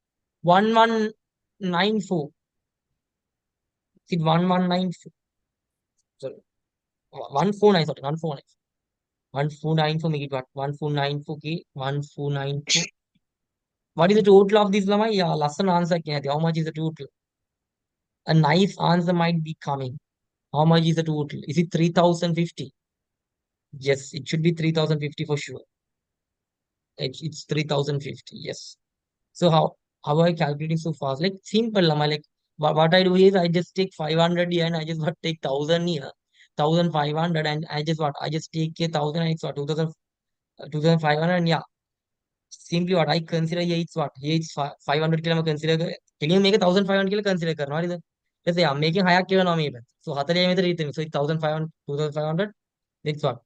1194 is it 1194 sorry 149 sorry 149 1494 make it what 1494 k 1494 what is the total of this lama yeah lesson answer kya hai how much is the total a nice answer might be coming how much is the total is it 3050 yes it should be 3050 for sure it's 3050 yes so how are I calculating so fast like simple lama like what I do is I just take 500 here and I just what take 1000 here 1500 and I just what I just take a 1000 and it's what 2000 2500 and yeah simply what I consider here it's what here it's 500 kilo consider can you make a 1500 kilo consider karna is let's say I'm making higher kilo now maybe so hatari में तो so it's 1500 2500 it's what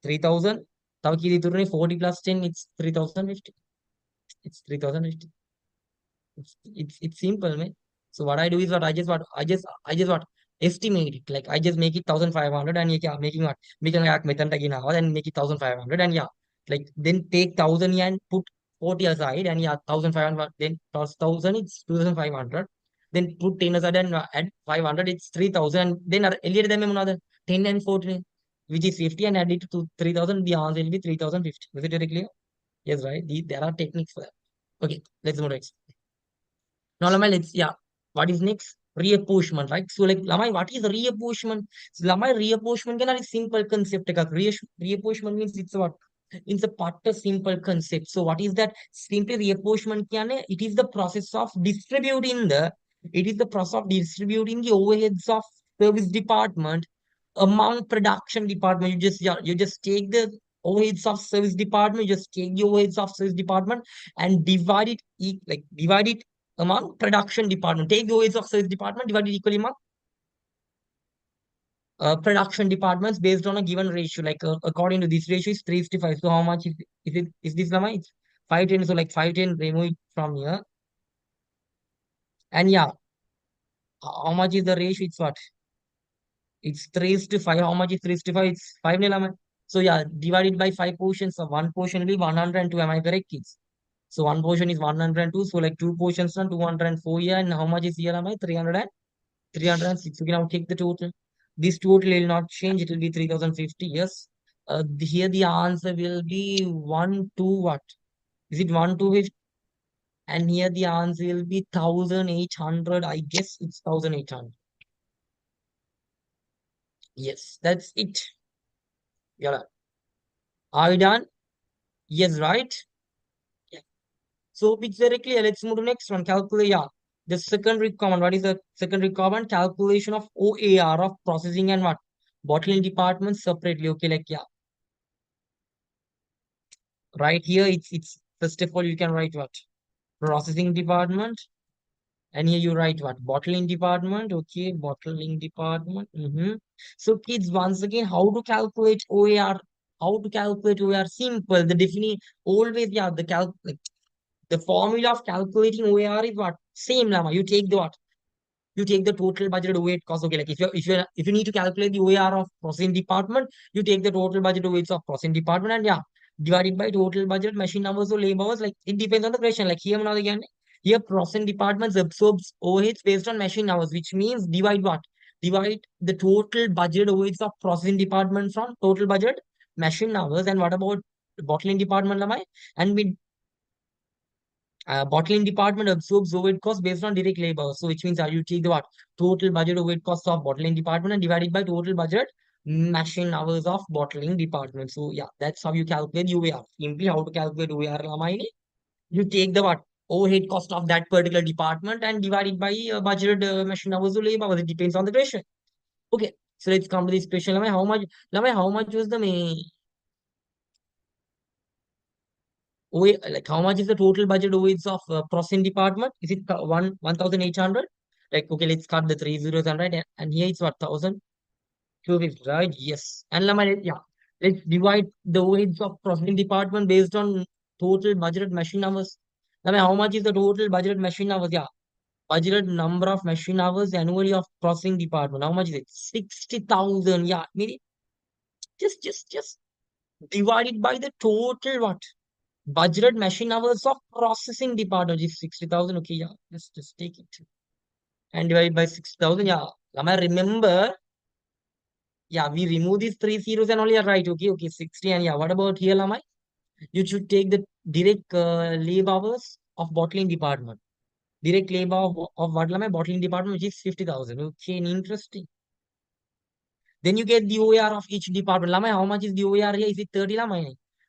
3000 तब की दी 40 plus 10 it's 3050 it's 3050 it's simple man so what I do is what I just what estimate it like I just make it 1500 and yeah making what making like method again now and make it 1500 and yeah like then take 1000 yeah, and put 40 aside and yeah 1500 then plus 1000 it's 2500 then put 10 aside and add 500 it's 3000 and then earlier them another 10 and 14 which is 50 and add it to 3000 the answer will be 3050 is it very clear yes right there are techniques for that okay let's move next now, Lamai, let's yeah. What is next? Reapportionment, right? So, like Lamai, what is reapportionment? So, Lamai, reapportionment can is simple concept. Like, reapportionment means it's what? It's a part of simple concept. So, what is that? Simply reapportionment can it is the process of distributing the it is the process of distributing the overheads of service department among production department. You just yeah, you just take the overheads of service department, you just take the overheads of service department and divide it like divide it among production department. Take the overheads of service department, divide it equally among production departments based on a given ratio. Like according to this ratio is 3:5. So how much is this number? It's 510. So like 510 remove it from here. And yeah, how much is the ratio? It's what? It's 3:5. How much is 3:5? It's 5 nil. So yeah, divided by 5 portions. So one portion will be 102. Am I correct, kids? So one portion is 102. So like two portions are 204 here. And how much is here? Am I 300 306. You can now take the total. This total will not change. It will be 3050. Yes. Here the answer will be 1 2 what? Is it 1 2 50? And here the answer will be 1800. I guess it's 1800. Yes, that's it. Yeah. Are we done? Yes, right? Yeah. So it's very clear. Let's move to the next one. Calculate. Yeah. The second requirement. What is the second requirement? Calculation of OAR of processing and what? Bottling department separately. Okay, like yeah. Right here, it's first of all you can write what? Processing department. And here you write what? Bottling department. Okay, bottling department. So kids, once again, how to calculate OAR? How to calculate OAR? Simple. The definition always, yeah, the formula of calculating OAR is what? Same, Lama. You take the what? You take the total budget overhead cost. Okay, like if you need to calculate the OAR of processing department, you take the total budget overheads of processing department and yeah, divide it by total budget machine hours or labor hours. Like it depends on the question. Like here now again, here processing departments absorbs overheads based on machine hours, which means divide what? Divide the total budget overheads of processing department from total budget machine hours. And what about bottling department, Lamai? And we bottling department absorbs overhead cost based on direct labor. So which means you take the what? Total budget overhead cost of bottling department and divide it by total budget machine hours of bottling department. So yeah, that's how you calculate UAR. Simply how to calculate UAR, Ramaini. You take the what? Overhead cost of that particular department and divide it by budgeted machine hours of labor. It depends on the question. Okay. So let's come to this question. Lamai, how much was the like how much is the total budget OAs of processing department? Is it 1,800? Like okay, let's cut the three zeros and right, and here it's what 1,250, right? Yes. And yeah, let's divide the OAs of processing department based on total budgeted machine hours. Lama, how much is the total budgeted machine hours? Yeah, budgeted number of machine hours annually of processing department. How much is it? 60,000. Yeah, maybe just divide it by the total what? Budgeted machine hours of processing department is 60,000. Okay, yeah, just take it and divide by 6,000. Yeah, Lama, remember, yeah, we remove these three zeros and only right. Okay, 60. And yeah, what about here, Lama? You should take the direct labor hours of bottling department. Direct labor of what, Lama? Bottling department, which is 50,000. Okay, interesting. Then you get the OAR of each department. Lama, how much is the OAR here? Is it 30, Lama?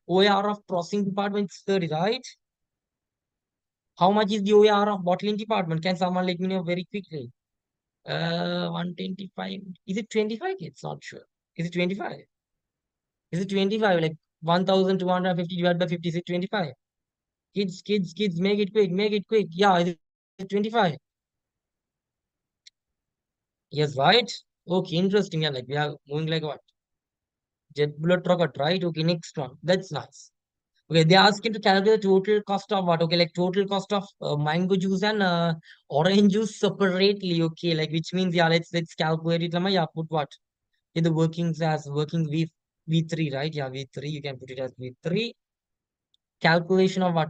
OAR of processing department is 30, right? How much is the OAR of bottling department? Can someone let me know very quickly? 125. Is it 25? It's not sure. Is it 25? Is it 25? Like 1,250 divided by 50, is it 25? Kids, make it quick, make it quick. Yeah, is it 25? Yes, right? Okay, interesting. Yeah, like we are moving like what? Jet bullet rocket, right? Okay, next one. That's nice. Okay, they ask you to calculate the total cost of what? Okay, like total cost of mango juice and orange juice separately. Okay, like which means yeah, let's calculate it. Lama, yeah, put what? In the workings as working V3, right? Yeah, V3. You can put it as V3. Calculation of what?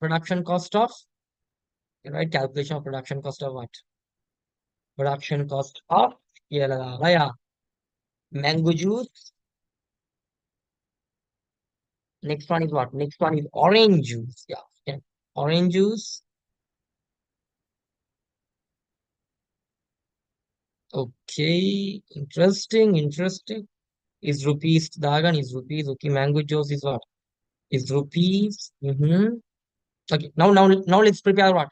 Production cost of, right? Calculation of production cost of what? Production cost of, yeah, yeah, mango juice. Next one is what? Next one is orange juice. Yeah, okay. Orange juice. Okay, interesting. Is rupees Dagan is rupees. Okay, mango juice is what? Is rupees. Okay, now let's prepare what?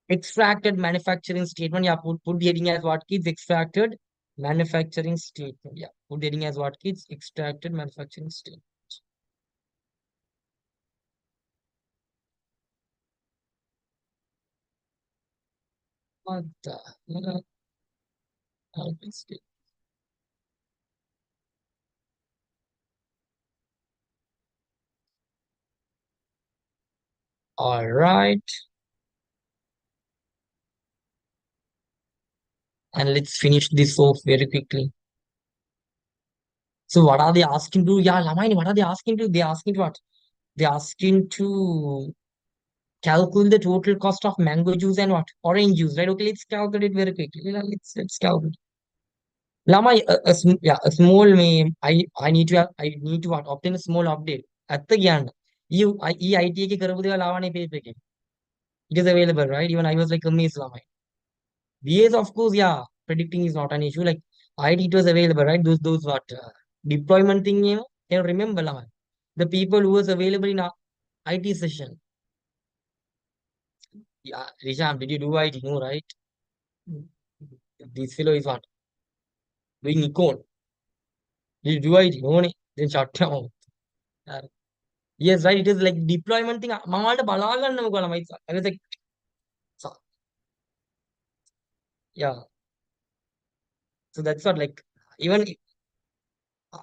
Extracted manufacturing statement. Yeah, put the heading as what kids extracted manufacturing statement. Yeah, put the heading as what kids extracted manufacturing statement. What the hell is it? All right, and let's finish this off very quickly. So what are they asking to? Yeah, Lamine, what are they asking to? They asking to what? They asking to calculate the total cost of mango juice and what? Orange juice, right? Okay, let's calculate very quickly. Let's calculate. Lama, yeah, a small me. I need to what, obtain a small update. At the end, IT ke karabudega Lama ne pay peke. It is available, right? Even I was like amazed, Lama. VAs, of course, yeah, predicting is not an issue. Like IT, it was available, right? Those what deployment thing, can you remember, Lama? The people who was available in our IT session. Yeah, Risham, did you do IT? No, right? This fellow is what doing econ. Did you do IT? No, ne. Then shut down. Yes, right. It is like deployment thing. Mamalta balagan namukola. I was like, Yeah. So that's what like even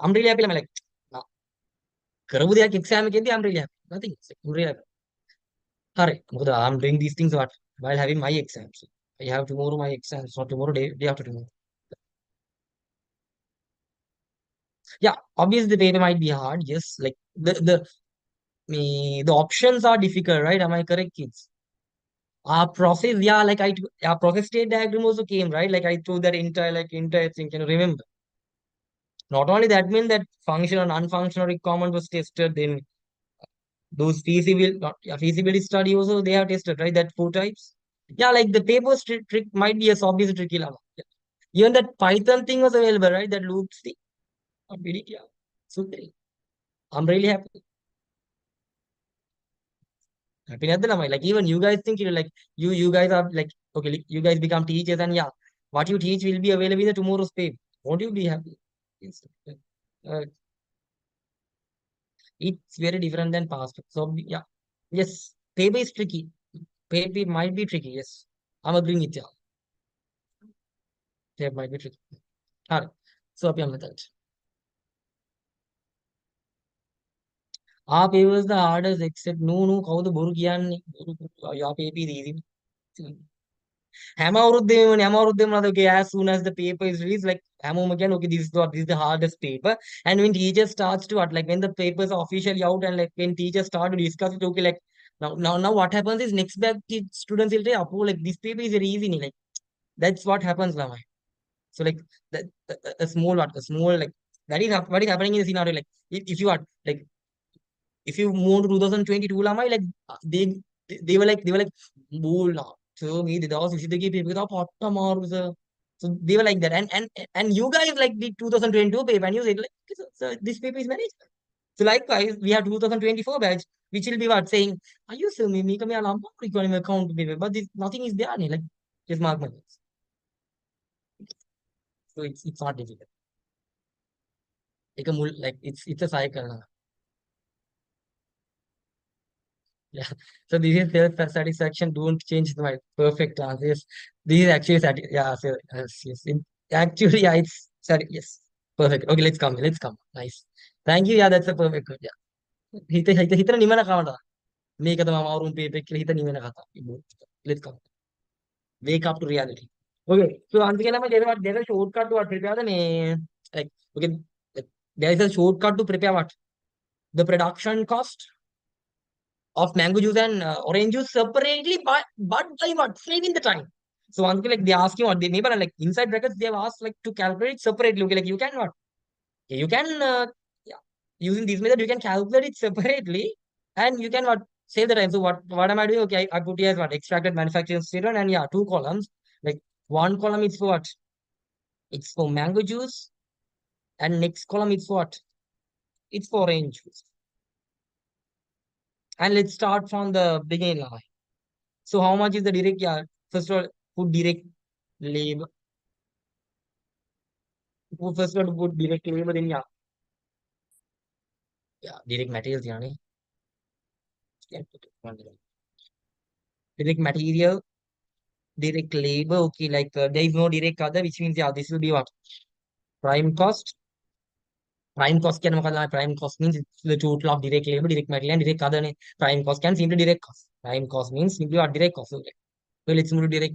I'm really happy. I'm like කරපු දෙයක් exam එකේදී I'm really happy. Nothing. I'm really happy. හරි. මොකද I'm doing these things what while having my exams. I have tomorrow my exams, not tomorrow, day after tomorrow. Yeah, obviously the paper might be hard. Yes, like the options are difficult, right? Am I correct, kids? Our process, yeah, like our process state diagram also came, right? Like I told that entire thing. Can you remember? Not only that means that functional and unfunctional requirement was tested, then those feasibility study also they have tested, right? That four types. Yeah, like the paper trick might be a obvious tricky lama. Yeah. Even that Python thing was available, right? That loops thing. Yeah. So I'm really happy. Happy at the lama. Like even you guys think you like you guys are like okay, like, you guys become teachers and yeah, what you teach will be available in the tomorrow's paper. Won't you be happy? Yes. Uh, it's very different than past. So yeah, yes, paper is tricky. Paper might be tricky. Yes, I'm agreeing with you. Paper might be tricky. All right. So happy with that. Our paper was the hardest except no how the boru kiyanne your paper is easy. හැම අවුරුද්දේම මොනවද okay as soon as the paper is released like හැමෝම කියන්නේ okay this is the hardest paper and when teacher starts to what like when the papers are officially out and like when teachers start to discuss it okay like now what happens is next back students will say oh like this paper is very easy like that's what happens now. So like a small what a small like that is what is happening in the scenario like if you are like if you move to 2022 lama like they were like bull so me the was is the paper the potta marks so they were like that and you guys like the 2022 paper and you said like so this paper is managed so likewise we have 2024 batch which will be what saying are you so me come alarm recording account paper but this nothing is there like just mark my words. So it's not difficult like like it's a cycle now. Yeah. So this is self-satisfaction. Don't change the mind. Perfect answer. Yes. This is actually yeah. So, yes. Actually, yeah. Yes. Perfect. Okay. Let's come. Let's come. Nice. Thank you. Yeah. That's a perfect. Good. Yeah. Hita nimana kamada. Make the mama room pay. Hita nimana kata. Let's come. Wake up to reality. Okay. So అందుకే there is a shortcut to what prepare the like okay. Like, there is a shortcut to prepare what the production cost of mango juice and orange juice separately, but by what? Saving the time. So once like they ask you what they neighbor like inside brackets they have asked like to calculate separately. Okay, like you can what? You can yeah, using this method you can calculate it separately and you can what save the time. So what am I doing? Okay, I put here as what extracted manufacturing statement and yeah, two columns. Like one column is for what? It's for mango juice and next column is for what? It's for orange juice. And let's start from the beginning now. So how much is the direct? Yeah, first of all, put direct labor. First of all, put direct labor. Then yeah, direct materials. Yeah, yeah, direct material, direct labor. Okay, like there is no direct other, which means yeah, this will be what prime cost. Prime cost can prime cost means it's the total of direct labor, direct material, and direct other. Prime cost can simply direct cost. Prime cost means simply what direct cost. Okay. So let's move to direct.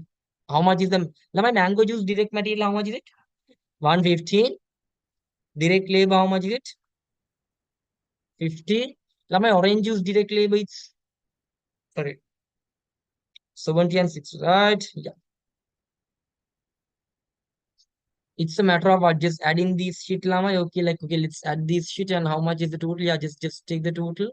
How much is the now my mango juice direct material? How much is it? 115. Direct labor. How much is it? 50. Now my orange juice direct labor it's sorry 70 and 6, right? Yeah. It's a matter of what just adding these shit lama. Okay, like okay, let's add this shit and how much is the total? Yeah, just take the total.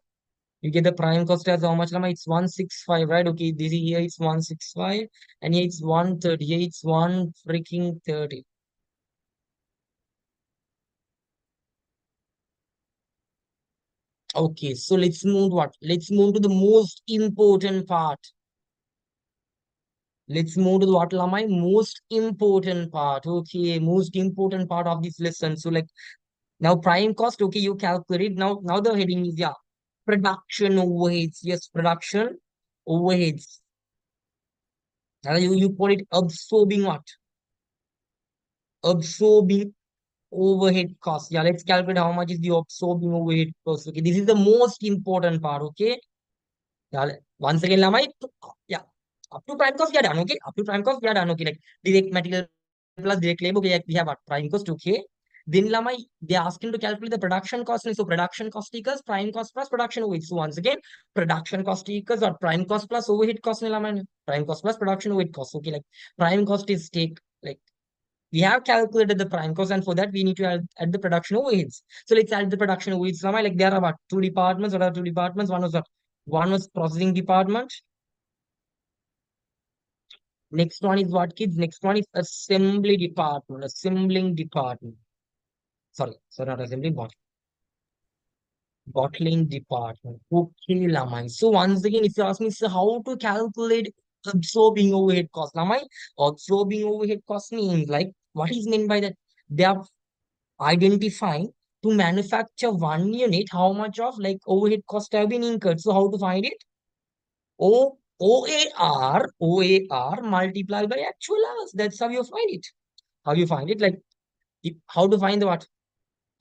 You get the prime cost as how much lama? It's 165, right? Okay, this here it's 165 and here it's 130. Here it's one freaking 30. Okay, so let's move what? Let's move to the most important part. Let's move to the what lama? Most important part. Okay, most important part of this lesson. So like now prime cost, okay, you calculate. Now the heading is yeah, production overheads. Yes, production overheads. And you call it absorbing what? absorbing overhead cost. Yeah, let's calculate how much is the absorbing overhead cost. Okay, this is the most important part. Okay, yeah, once again, Lama, yeah, up to prime cost we are done. Okay, up to prime cost we are done. Okay, like direct material plus direct labor. Okay, we have what prime cost. Okay, then Lama, they are asking to calculate the production cost. So production cost equals prime cost plus production overhead. So once again, production cost equals or prime cost plus overhead cost. Lama, prime cost plus production overhead cost. Okay, like prime cost is take like we have calculated the prime cost, and for that we need to add the production overheads. So let's add the production overheads. Lama, like there are what two departments. What are two departments? One was what? One was processing department. Next one is what, kids? Next one is assembly department, assembling department. Sorry, not assembly, bottling department. Okay, Lamai. So once again, if you ask me, so how to calculate absorbing overhead cost? Lamai, absorbing overhead cost means like what is meant by that? They are identifying to manufacture one unit, how much of like overhead cost have been incurred. So how to find it? OAR multiplied by actual hours. That's how you find it. How you find it? Like how to find the what?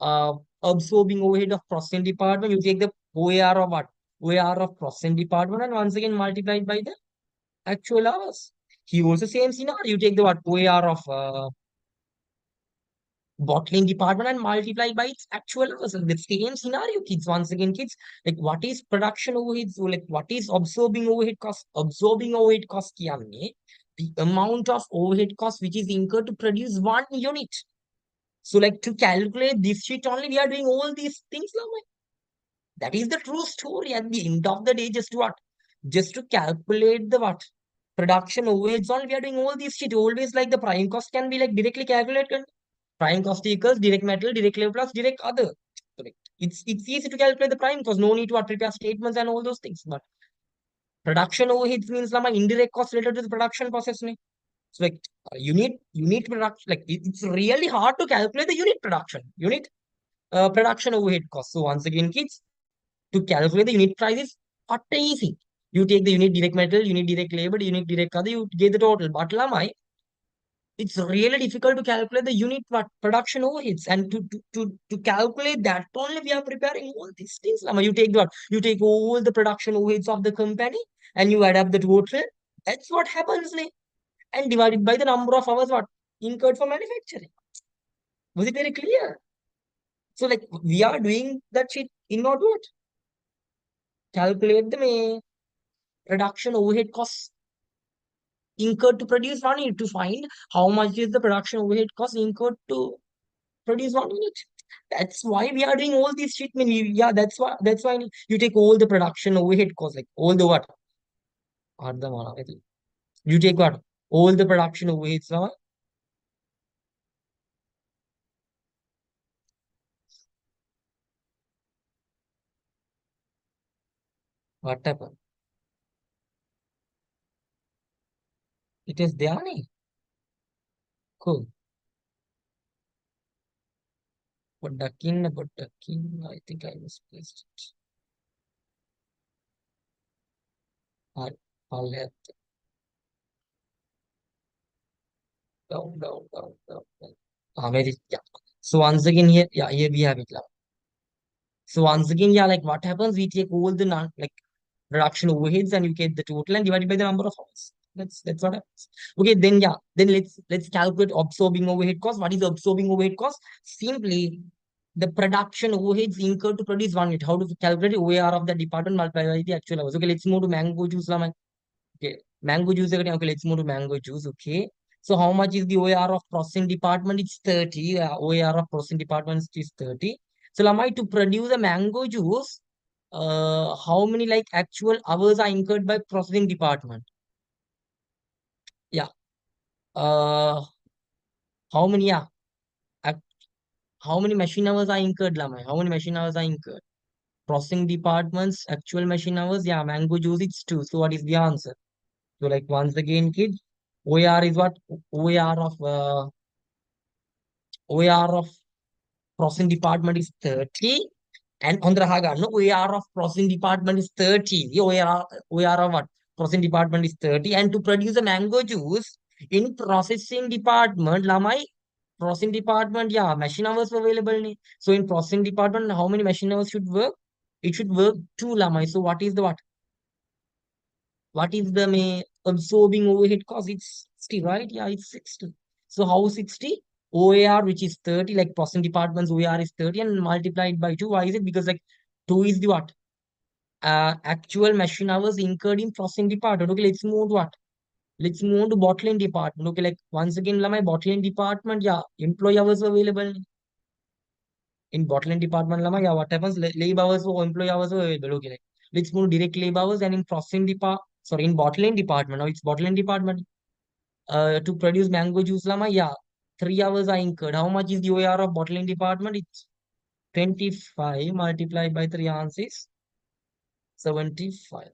Uh, Absorbing overhead of processing department. You take the OAR of what? OAR of processing department and once again multiplied by the actual hours. He also same scenario. You take the what? OAR of bottling department and multiply by its actual hours. And the same scenario, kids. Once again, kids, like what is production overhead? So like what is absorbing overhead cost? Absorbing overhead cost kiyanne the amount of overhead cost which is incurred to produce one unit. So like to calculate this shit only, we are doing all these things now. That is the true story. At the end of the day, just what? Just to calculate the what? Production overheads only, we are doing all these shit. Always like the prime cost can be like directly calculated. Prime cost equals direct material, direct labor plus direct other. Correct. It's easy to calculate the prime cost. No need to prepare statements and all those things. But production overheads means like indirect cost related to the production process. Ne? So like unit production, like it's really hard to calculate the unit production overhead cost. So once again, kids, to calculate the unit price is not easy. You take the unit direct material, unit direct labor, unit direct other, you get the total. But Lamai, it's really difficult to calculate the unit production overheads. And to calculate that, only we are preparing all these things. Lama, you take what? You take all the production overheads of the company and you add up the total. That's what happens. Ne? And divided by the number of hours what incurred for manufacturing. Was it very clear? So like we are doing that shit in not what? Calculate the production overhead costs incurred to produce one unit to find how much is the production overhead cost incurred to produce one unit. That's why we are doing all these treatment. Yeah, that's why you take all the production overhead costs, like all the what? You take what? All the production overheads now. What happened? It is there, nahi? Cool. But the king, I think I misplaced it. I'll, I'll have down. Maybe, yeah. So once again here, yeah, here we have it. So once again, yeah, like what happens? We take all the non like production overheads and you get the total and divided by the number of hours. That's what happens. Okay, then yeah, then let's calculate absorbing overhead cost. What is absorbing overhead cost? Simply the production overheads incurred to produce one unit. How to calculate OAR of the department multiplied by the actual hours? Okay, let's move to mango juice. Okay, mango juice. Okay, let's move to mango juice. Okay. So how much is the OAR of processing department? It's 30. OAR of processing department is 30. So Lamai, to produce a mango juice, how many like actual hours are incurred by processing department? Yeah. Uh, how many? Yeah. ac- How many machine hours are incurred, Lamai? How many machine hours are incurred? Processing department's actual machine hours. Yeah, mango juice it's 2. So what is the answer? So like once again, kids, OAR is what? OAR of uh, OAR of processing department is 30. And on the Haga, no OAR of processing department is 30. The OAR of what? Processing department is 30. And to produce a mango juice in processing department, Lamai, processing department, yeah, machine hours available. Ne? So in processing department, how many machine hours should work? It should work 2 lamai. So what is the what? What is the absorbing overhead cost? It's 60, right? Yeah, it's 60. So how 60? OAR, which is 30, like processing department's OAR is 30 and multiplied by 2. Why is it? Because like 2 is the what? Actual machine hours incurred in processing department. Okay, let's move to what? Let's move on to bottling department. Okay, like once again, my bottling department, yeah, employee hours available in bottling department. Lama, yeah, what happens? Labor hours or employee hours available. Okay, like let's move direct labor hours and in processing depart. Sorry, in bottling department. Now it's bottling department. To produce mango juice, lama, yeah, 3 hours are incurred. How much is the OAR of bottling department? It's 25 multiplied by 3 ounces, 75.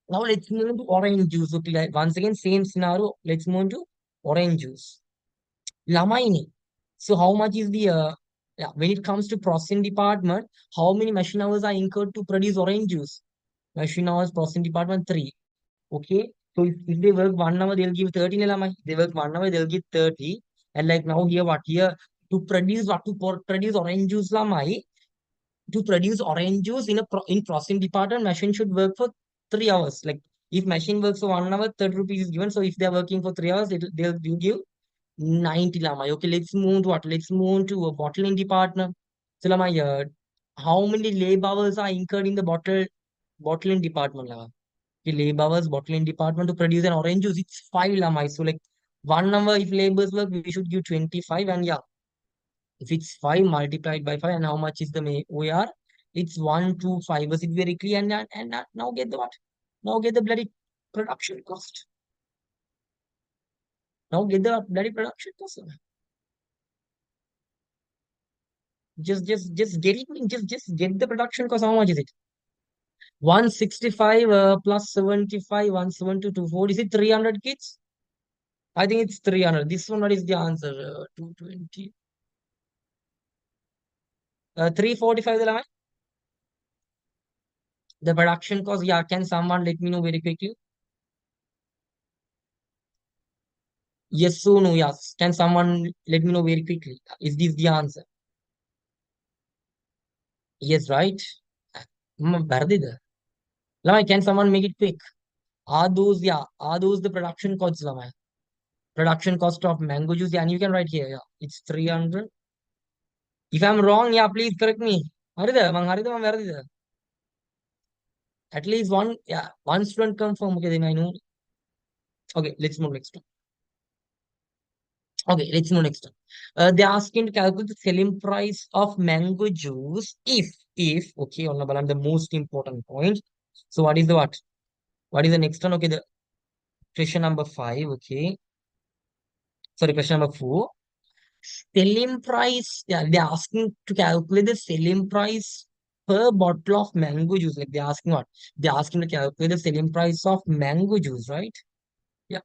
Now let's move to orange juice. Okay, like once again, same scenario. Let's move to orange juice. Lama ini. So how much is the yeah, when it comes to processing department, how many machine hours are incurred to produce orange juice? Machine hours processing department 3. Okay. So if they work 1 hour, they'll give 30 lama. They work 1 hour, they'll give 30. And like now here what here to produce what to produce orange juice lama. To produce orange juice in in processing department, machine should work for 3 hours. Like if machine works for 1 hour, 30 rupees is given. So if they're working for 3 hours, they'll give 90 lama. Okay, let's move to what? Let's move to a bottling department. So lama, how many labor hours are incurred in the bottling department lama? Okay, labor hours bottling department to produce an orange juice. It's 5 lama. So like 1 hour if labors work, we should give 25. And yeah, if it's 5 multiplied by 5, and how much is the OAR? It's 125. Was it very clear? And now get the what? Now get the bloody production cost. Now get the bloody production cost. Just get it. Just get the production cost. How much is it? 165 plus 75, 172, 4. Is it 300 kids? I think it's 300. This one, what is the answer? 220. 345 the line. The production cost. Yeah, can someone let me know very quickly? Yes or no? Yes. Can someone let me know very quickly? Is this the answer? Yes, right? Bardida. Lamai, can someone make it quick? Are those, yeah, are those the production costs, Lamai? Production cost of mango juice, yeah, and you can write here, yeah, it's 300. If I'm wrong, yeah, please correct me. Harida, mang Harida, mang Harida. At least one, yeah, one student confirm. Okay, then I know. Okay, let's move next one. Okay, let's move next one. They're asking to calculate the selling price of mango juice okay, on the most important point. So what is the what? What is the next one? Okay, the question number 5. Okay, sorry, question number 4. Selling price. Yeah, they're asking to calculate the selling price per bottle of mango juice. Like they're asking what? They're asking to calculate the selling price of mango juice, right? Yeah,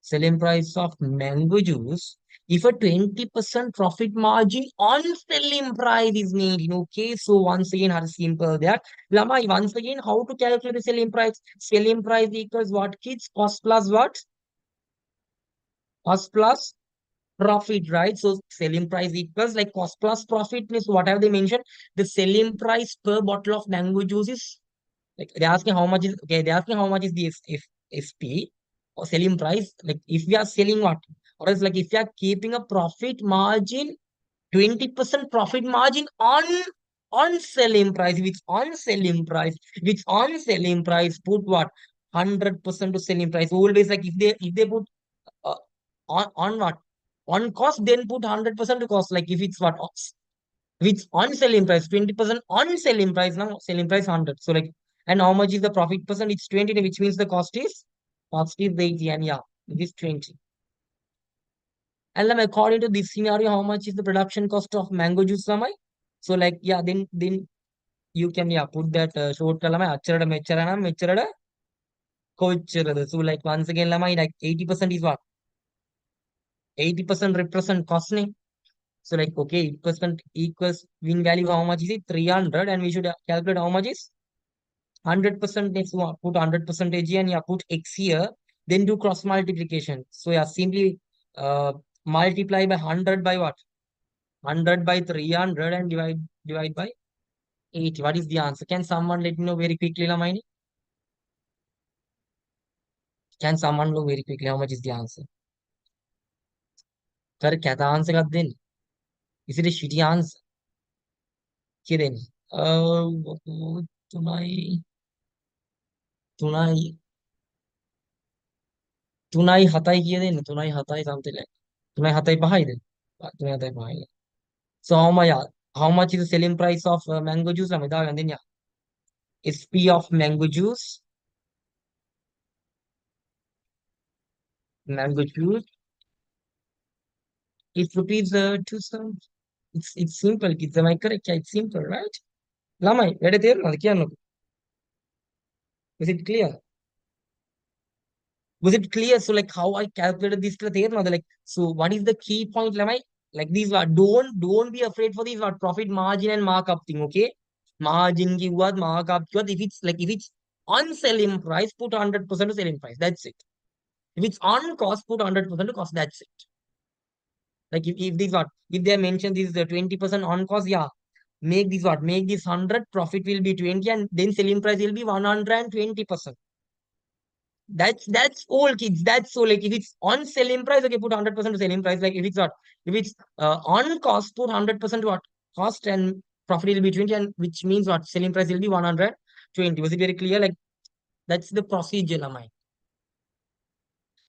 selling price of mango juice. If a 20% profit margin on selling price is made, okay. So once again, how simple that. Lama, once again, how to calculate the selling price? Selling price equals what, kids? Cost plus what? Cost plus profit, right? So selling price equals like cost plus profit means what have they mentioned? The selling price per bottle of mango juice is like they're asking how much is okay. They're asking how much is the SP or selling price. Like if we are selling what, or else like if we are keeping a profit margin, 20% profit margin on selling price, which on selling price, put what 100% to selling price. Always like if they put uh, on what? On cost, then put 100% to cost. Like if it's what? Which on selling price, 20% on selling price, now selling price 100. So like, and how much is the profit percent? It's 20, which means the cost is 80, and yeah, it is 20. And then according to this scenario, how much is the production cost of mango juice, Lamai? So like, yeah, then you can, yeah, put that short Lamai, acharada, mecharada, koicharada. So like once again, Lamai, like 80% is what? 80% represent cost name. So like, okay, 8% equals win value. How much is it? 300. And we should calculate how much is 100%. Next one, put 100 percentage here and yeah, put X here. Then do cross multiplication. So yeah, simply Multiply by 100 by what? 100 by 300 and divide by 80. What is the answer? Can someone let me know very quickly, Lamini? Can someone know very quickly how much is the answer? Sir, क्या था answer का दिन? Is it a shitty answer? Kidding. Tunai, tunai, tunai hatai kiya din. Tunai hatai something like. Tunai hatai bahai din. Tunai hatai bahai. So how much is the selling price of mango juice? Lamai da gandin ya. SP of mango juice. Mango juice. It's rupees 2 cents. It's simple. Kids, am I correct? Yeah, it's simple, right? Lamai, where there? Is it clear? Was it clear? So like how I calculated this to there now? Like so, what is the key point? Lamai, like these are don't be afraid for these what profit margin and markup thing. Okay, margin ki what markup ki what if it's on selling price, put 100% to selling price. That's it. If it's on cost, put 100% to cost. That's it. Like if these what if they mention this 20% on cost, yeah, make this what make this 100 profit will be 20 and then selling price will be 120%. That's all, kids. That's all. Like if it's on selling price, okay, put 100% to selling price. Like if it's what if it's on cost, put 100% to what cost and profit will be 20, and which means what selling price will be 120. Was it very clear? Like that's the procedure, Lamai.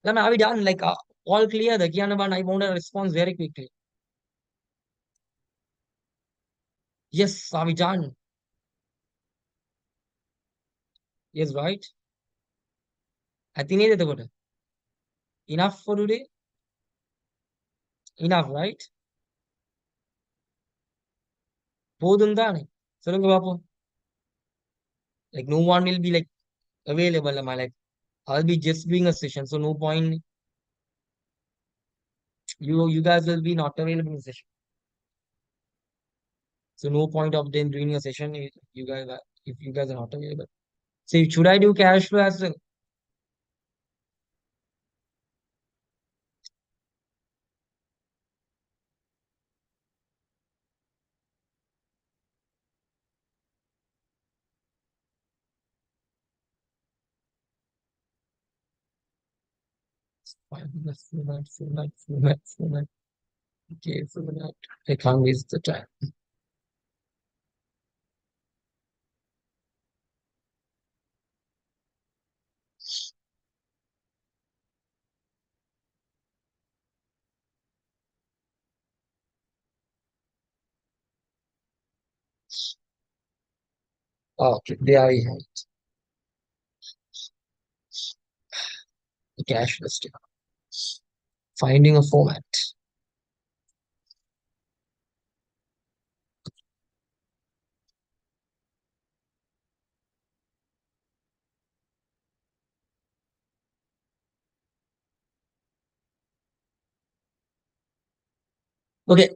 Lamai, are we done? Like all clear? The Kianaban, I want a response very quickly. Yes, are we done? Yes, right. I think enough for today. Enough, right? போதும் தானே சொல்லுங்க பாப்போம். Like no one will be like available. Am I like I'll be just doing a session, so no point. You guys will be not available in the session, so no point of then doing a session if you guys are not available. So should I do cash flow as well? Fine, let's do that, full night, full night, full night. Okay, full night. I can't waste the time. Okay, there I have the cash listing. Finding a format. Okay.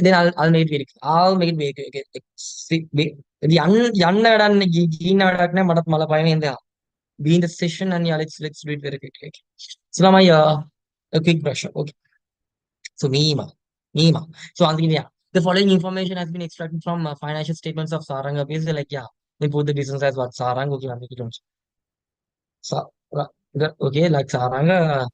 Then I'll make it very quick. I'll make it very quick. Okay. See, the Yanna and Gina Madat Malapaya in there. Be in the session and yeah, let's do it very quickly. Okay. So now my a quick brush up. Okay. So Mima. So on the yeah, the following information has been extracted from financial statements of Saranga. Basically, like yeah, they put the business as what Sarang. Okay, I'll make it. So okay, like Saranga.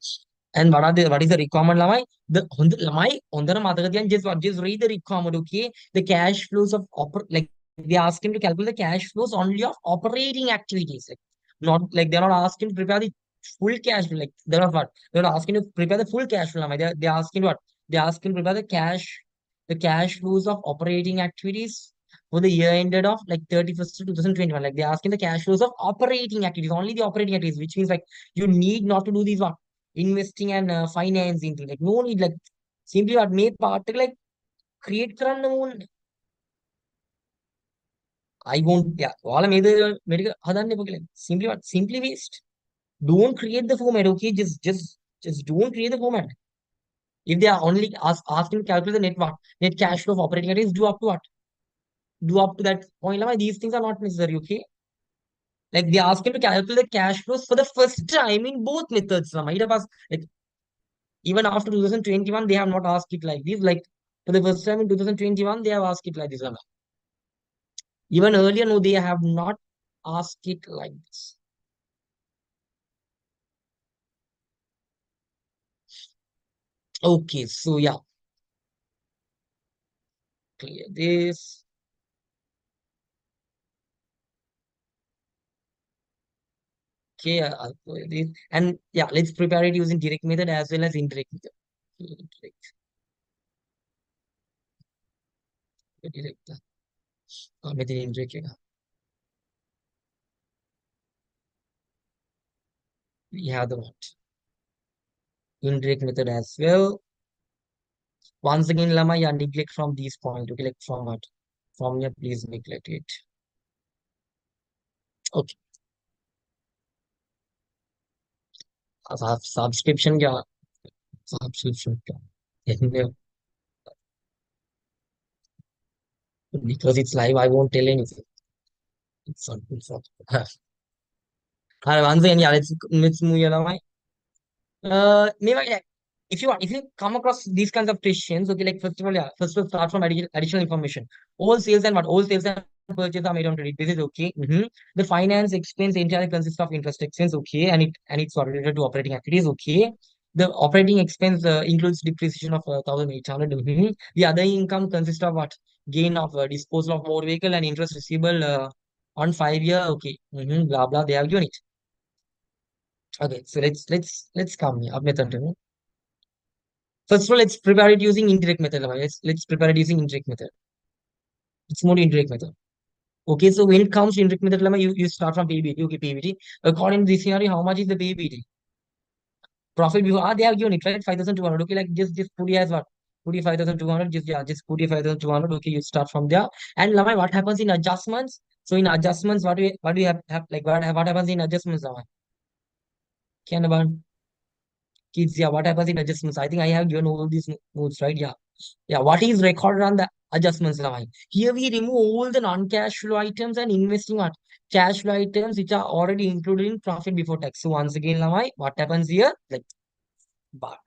And what is the requirement, Lamai? The Lamai on the Matagatian just read the requirement, okay? The cash flows of like they ask him to calculate the cash flows only of operating activities. Like not like they're not asking to prepare the full cash flow. Like they're not what? They're not asking to prepare the full cash flow, Lamai. They're asking what? They're asking to prepare the cash flows of operating activities for the year ended of like 31st to 2021. Like they're asking the cash flows of operating activities, only the operating activities, which means like you need not to do these what investing and financing thing. Like no need like simply what make part like create කරන්න ඕනේ. I won't yeah ඔයාලා මේ මේක හදන්න එපා කියලා. Simply waste. Don't create the format, okay? Just don't create the format. If they are only asking to calculate the net what net cash flow of operating activities, do up to what? Do up to that point. Like, these things are not necessary, okay? Like they ask him to calculate the cash flows for the first time in both methods. Like Even after 2021, they have not asked it like this. Like for the first time in 2021, they have asked it like this. Even earlier, no, they have not asked it like this. Okay, so yeah, clear this. Okay, I'll clear this. And yeah, let's prepare it using direct method as well as indirect method. Indirect, direct, method indirect. Yeah. We have the what? Indirect method as well. Once again, Lama, yeah, neglect from these points. Okay, like from what? From here, please neglect it. Okay. Subscription, yeah. Subscription, yeah. Because it's live, I won't tell anything. It's not. Once again, yeah, let's move here. Maybe yeah, if you come across these kinds of questions, okay, like first of all, yeah, first of all, start from additional information. All sales and what? All sales and purchase are made on credit. This is okay. The finance expense entirely consists of interest expense, okay, and it's related to operating activities, okay. The operating expense includes depreciation of 1,800. The other income consists of what? Gain of disposal of motor vehicle and interest receivable on 5 year, okay. Blah blah. They have given it. Okay, so let's come here. Up method. First of all, let's prepare it using indirect method. Let's prepare it using indirect method. It's more indirect method. Okay, so when it comes to indirect method, you start from PBT. Okay, PBT. According to this scenario, how much is the PBT? Profit before, they have given it, right? 5,200. Okay, like just put it as what? Put it 5,200. Just put it 5,200. Okay, you start from there. And Lamai, what happens in adjustments? So in adjustments, what do you have like what happens in adjustments, Lamai? Can about kids, yeah, what happens in adjustments? I think I have given all these notes, right? Yeah. Yeah, what is recorded on the adjustments line? Here we remove all the non-cash flow items and investing what? Cash flow items which are already included in profit before tax. So once again, Lamai, what happens here? Like, what,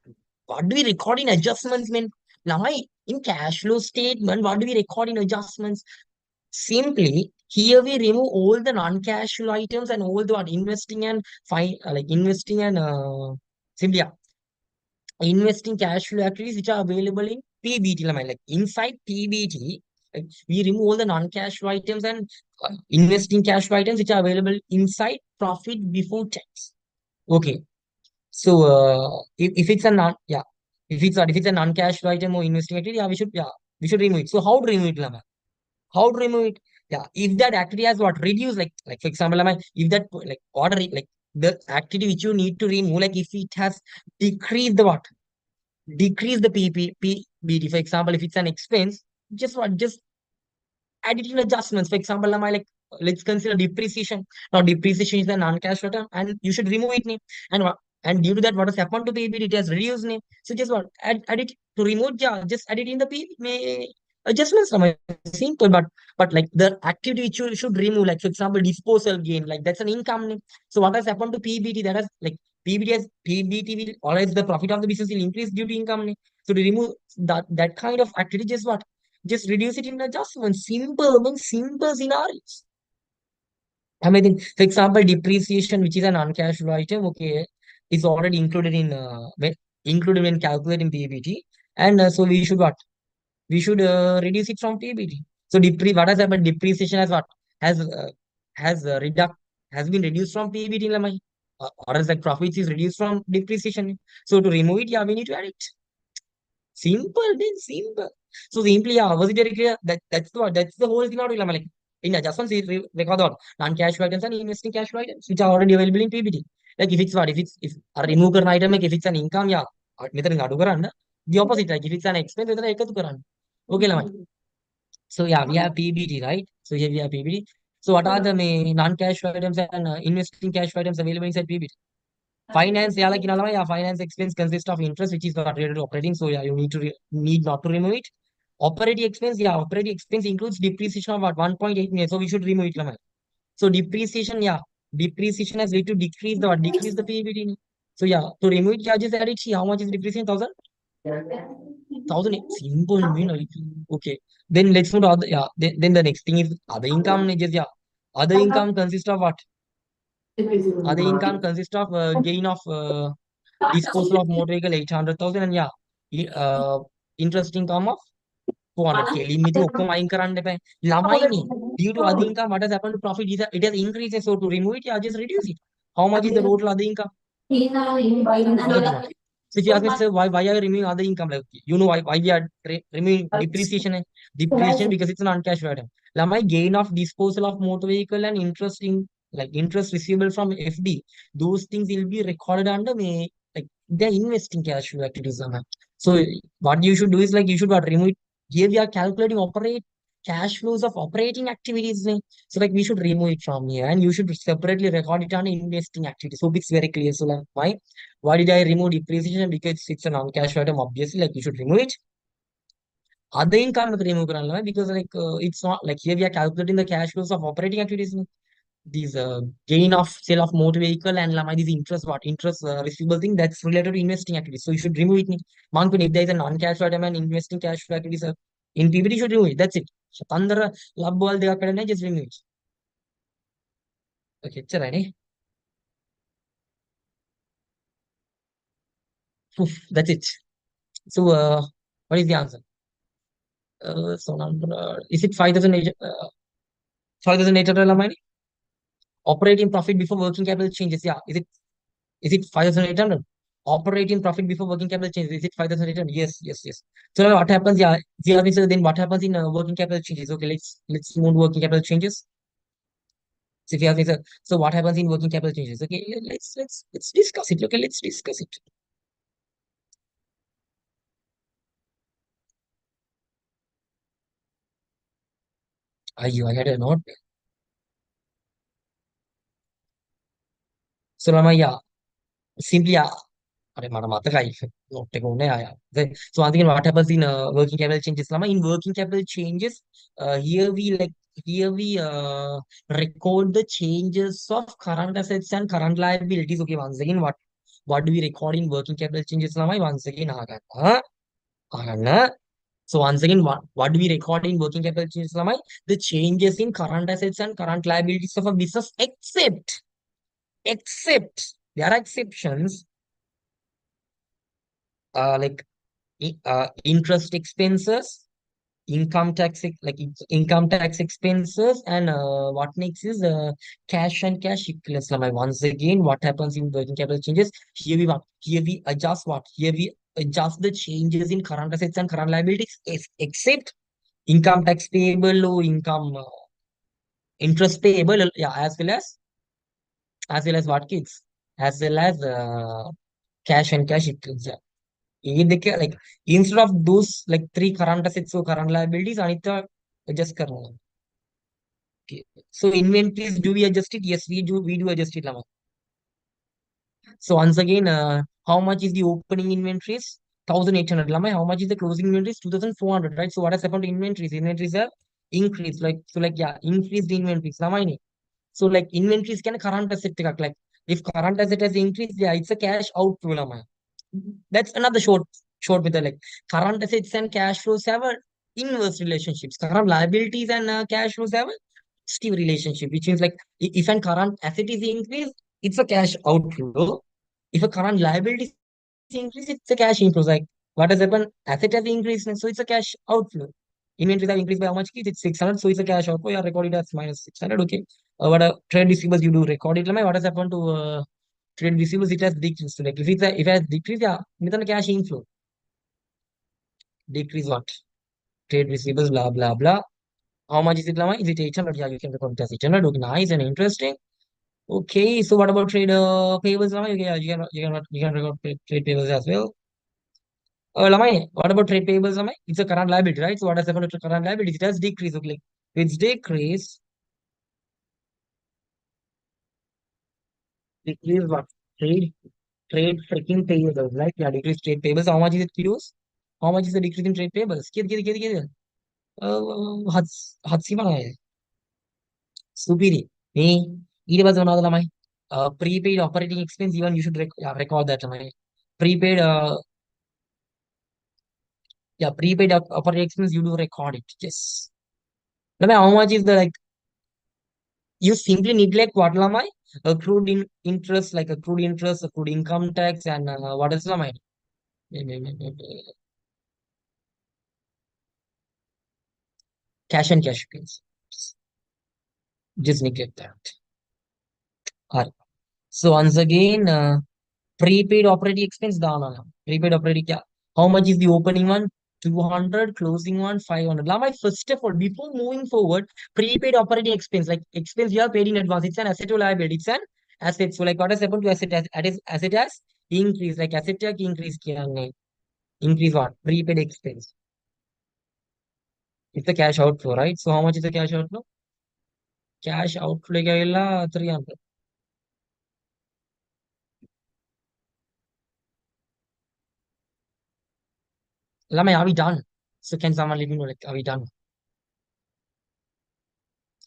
what do we record in adjustments, man? Lamai, in cash flow statement, what do we record in adjustments? Simply, here we remove all the non-cash flow items and all the what, investing and fine, like investing and simply yeah, investing cash flow activities which are available in PBT. Like inside PBT, like, we remove all the non-cash flow items and investing cash flow items which are available inside profit before tax. Okay. So if it's a non yeah, if it's a non-cash flow item or investing activity, yeah, we should remove it. So how to remove it, Lama? How to remove it? Yeah, if that activity has what reduced, like for example, Lama, if that like order like the activity which you need to remove, like if it has decreased the what? Decrease the PBT. For example, if it's an expense, just add it in adjustments. For example, let's consider depreciation. Now, depreciation is a non-cash item, and you should remove it. And and due to that, what has happened to PBT? It has reduced. So just what add it to remove. Yeah, just add it in the adjustments. Simple, but like the activity which you should remove, like for example, disposal gain, like that's an income. So what has happened to PBT? That has like PBT will always the profit of the business will increase due to income. So to remove that kind of activity, just what? Just reduce it in adjustment. Simple, means simple scenarios. I mean, for example, depreciation, which is an non-cash flow item, okay, is already included in included when calculating PBT, and so we should what? We should reduce it from PBT. So what has happened? Depreciation has what? Has reduct has been reduced from PBT, or else like profits is reduced from depreciation. So to remove it, yeah, we need to add it. Simple, then simple. So simply, yeah, was it very clear? That's the whole thing out like in adjustments, we record all non-cash flow items and investing cash flow items, which are already available in PBT. Like if it's what, if a remove an item, like if it's an income, yeah, the opposite, like if it's an expense, okay, Lama. So yeah, we have PBT, right? So here we have PBT. So what are the non-cash flow items and investing cash flow items available inside PBT? Finance, yeah, like in Alama, yeah, finance expense consists of interest, which is not related to operating. So yeah, you need not to remove it. Operating expense, yeah, operating expense includes depreciation of what 1.8 million. So we should remove it, Lama. So depreciation, yeah, depreciation has led to decrease the PBT. So yeah, to remove it, yeah, just add it. See how much is depreciation? 1,000. Simple, mean like, okay. Then let's move to other. Yeah. Then the next thing is other income. Just yeah, other income consists of what? Other income consists of gain of disposal of motor vehicle 800,000 and yeah, interest income of 400K. limit ඔක්කොම අයින් කරන්න එපා. ළමයිනේ. Due to other income, what has happened to profit? It has increased. So to remove it, yeah, just reduce it. How much is the total other income? Forget about it. So if you ask me, sir, why are you removing other income? Like, you know why we are removing depreciation? Depreciation because it's an uncashed item. My gain of disposal of motor vehicle and like interest receivable from FD, those things will be recorded under me. Like they're investing cash flow activities. So what you should do is like you should what remove it. Here we are calculating operate cash flows of operating activities. So like we should remove it from here and you should separately record it on investing activity. So it's very clear. So like why did I remove depreciation? Because it's a non-cash item, obviously, like you should remove it. Other income remove because like it's not like here we are calculating the cash flows of operating activities. These gain of sale of motor vehicle and this interest what interest receivable thing that's related to investing activities. So you should remove it. If there is a non-cash item and investing cash flow activities in PBT, you should remove it. That's it. So under lab ball they are just remove it. Okay, it's that's it. So what is the answer? So number is it 5,800 operating profit before working capital changes? Yeah, is it 5,800? Operating profit before working capital changes, is it 5,800? Yes, yes, yes. So now what happens? Yeah, so then what happens in working capital changes? Okay, let's move to working capital changes. So if you have me, sir, so what happens in working capital changes? Okay, let's discuss it. Okay, let's discuss it. I had a note. So Rama, yeah, simply yeah. अरे मारा माता का note को नहीं आया. So once again, what happens in working capital changes? Lama in working capital changes, here we record the changes of current assets and current liabilities. Okay, once again, what do we record in working capital changes? Lama once again, agana. So once again, what do we record in working capital changes? Lama the changes in current assets and current liabilities of a business, except there are exceptions. Like interest expenses, income tax expenses, and what next is cash and cash equivalents. Now, once again, what happens in working capital changes? Here we adjust what? Here we adjust the changes in current assets and current liabilities, except income tax payable or income interest payable, yeah, as well as what kids, as well as cash and cash equivalents. Yeah. ये देखिए like instead of those like three current assets or current liabilities Anita adjust करना है. Okay. So inventories, do we adjust it? Yes, we do adjust it, Lama. So once again, how much is the opening inventories? 1,800, Lama. How much is the closing inventories? 2,400, right? So what has happened to inventories? Inventories have increased, like so like yeah, increased inventories, Lama ini. So like inventories can current asset like if current asset has increased, yeah, it's a cash outflow, Lama. That's another short method. Like current assets and cash flows have a inverse relationships. Current liabilities and cash flows have a positive relationship, which means like if an current asset is increased, it's a cash outflow. If a current liability is increased, it's a cash inflow. Like what has happened? Asset has increased, so it's a cash outflow. Inventories have increased by how much? It's 600, so it's a cash outflow. You are recorded as minus 600. Okay. What trade receivables you do record it. What has happened to trade receivables? It has decreased. So like if it has decreased, yeah, with a cash inflow. Decrease what? Trade receivables, blah blah blah. How much is it, Lama? Is it 800? Yeah, you can record it as 800. Okay, nice and interesting. Okay, so what about trade payables, Lama? Yeah, you can record trade payables as well. Lama, what about trade payables, Lama? It's a current liability, right? So what has happened to current liability? It has decreased. Okay, like, it's decreased. Decrease what? Trade trade freaking payables, right? Yeah, decrease trade payables. How much is it, kilos? How much is the decrease in trade payables? Kid. Hatsi बनाया है. Supiri. नहीं, ये बात बना दो, Lama. Prepaid operating expense, even you should record that. Prepaid, yeah, prepaid operating expense, you do record it. Yes. How much is the like? You simply neglect what lamai? Accrued interest, like accrued interest, accrued income tax, and what else lamai? Cash and cash equivalents. Just neglect that. Alright. So once again, prepaid operating expense down on prepaid operating. How much is the opening one? 200, closing one 500. Now, first of all, before moving forward, prepaid operating expense, like expense you have paid in advance, it's an asset or liability. It's an asset. So, like what has happened to asset has increased, like asset check increase. Increase what? Prepaid expense. It's the cash outflow, right? So, how much is the cash outflow? Cash outflow 300. Lama, are we done? So, can someone let me know, like, are we done?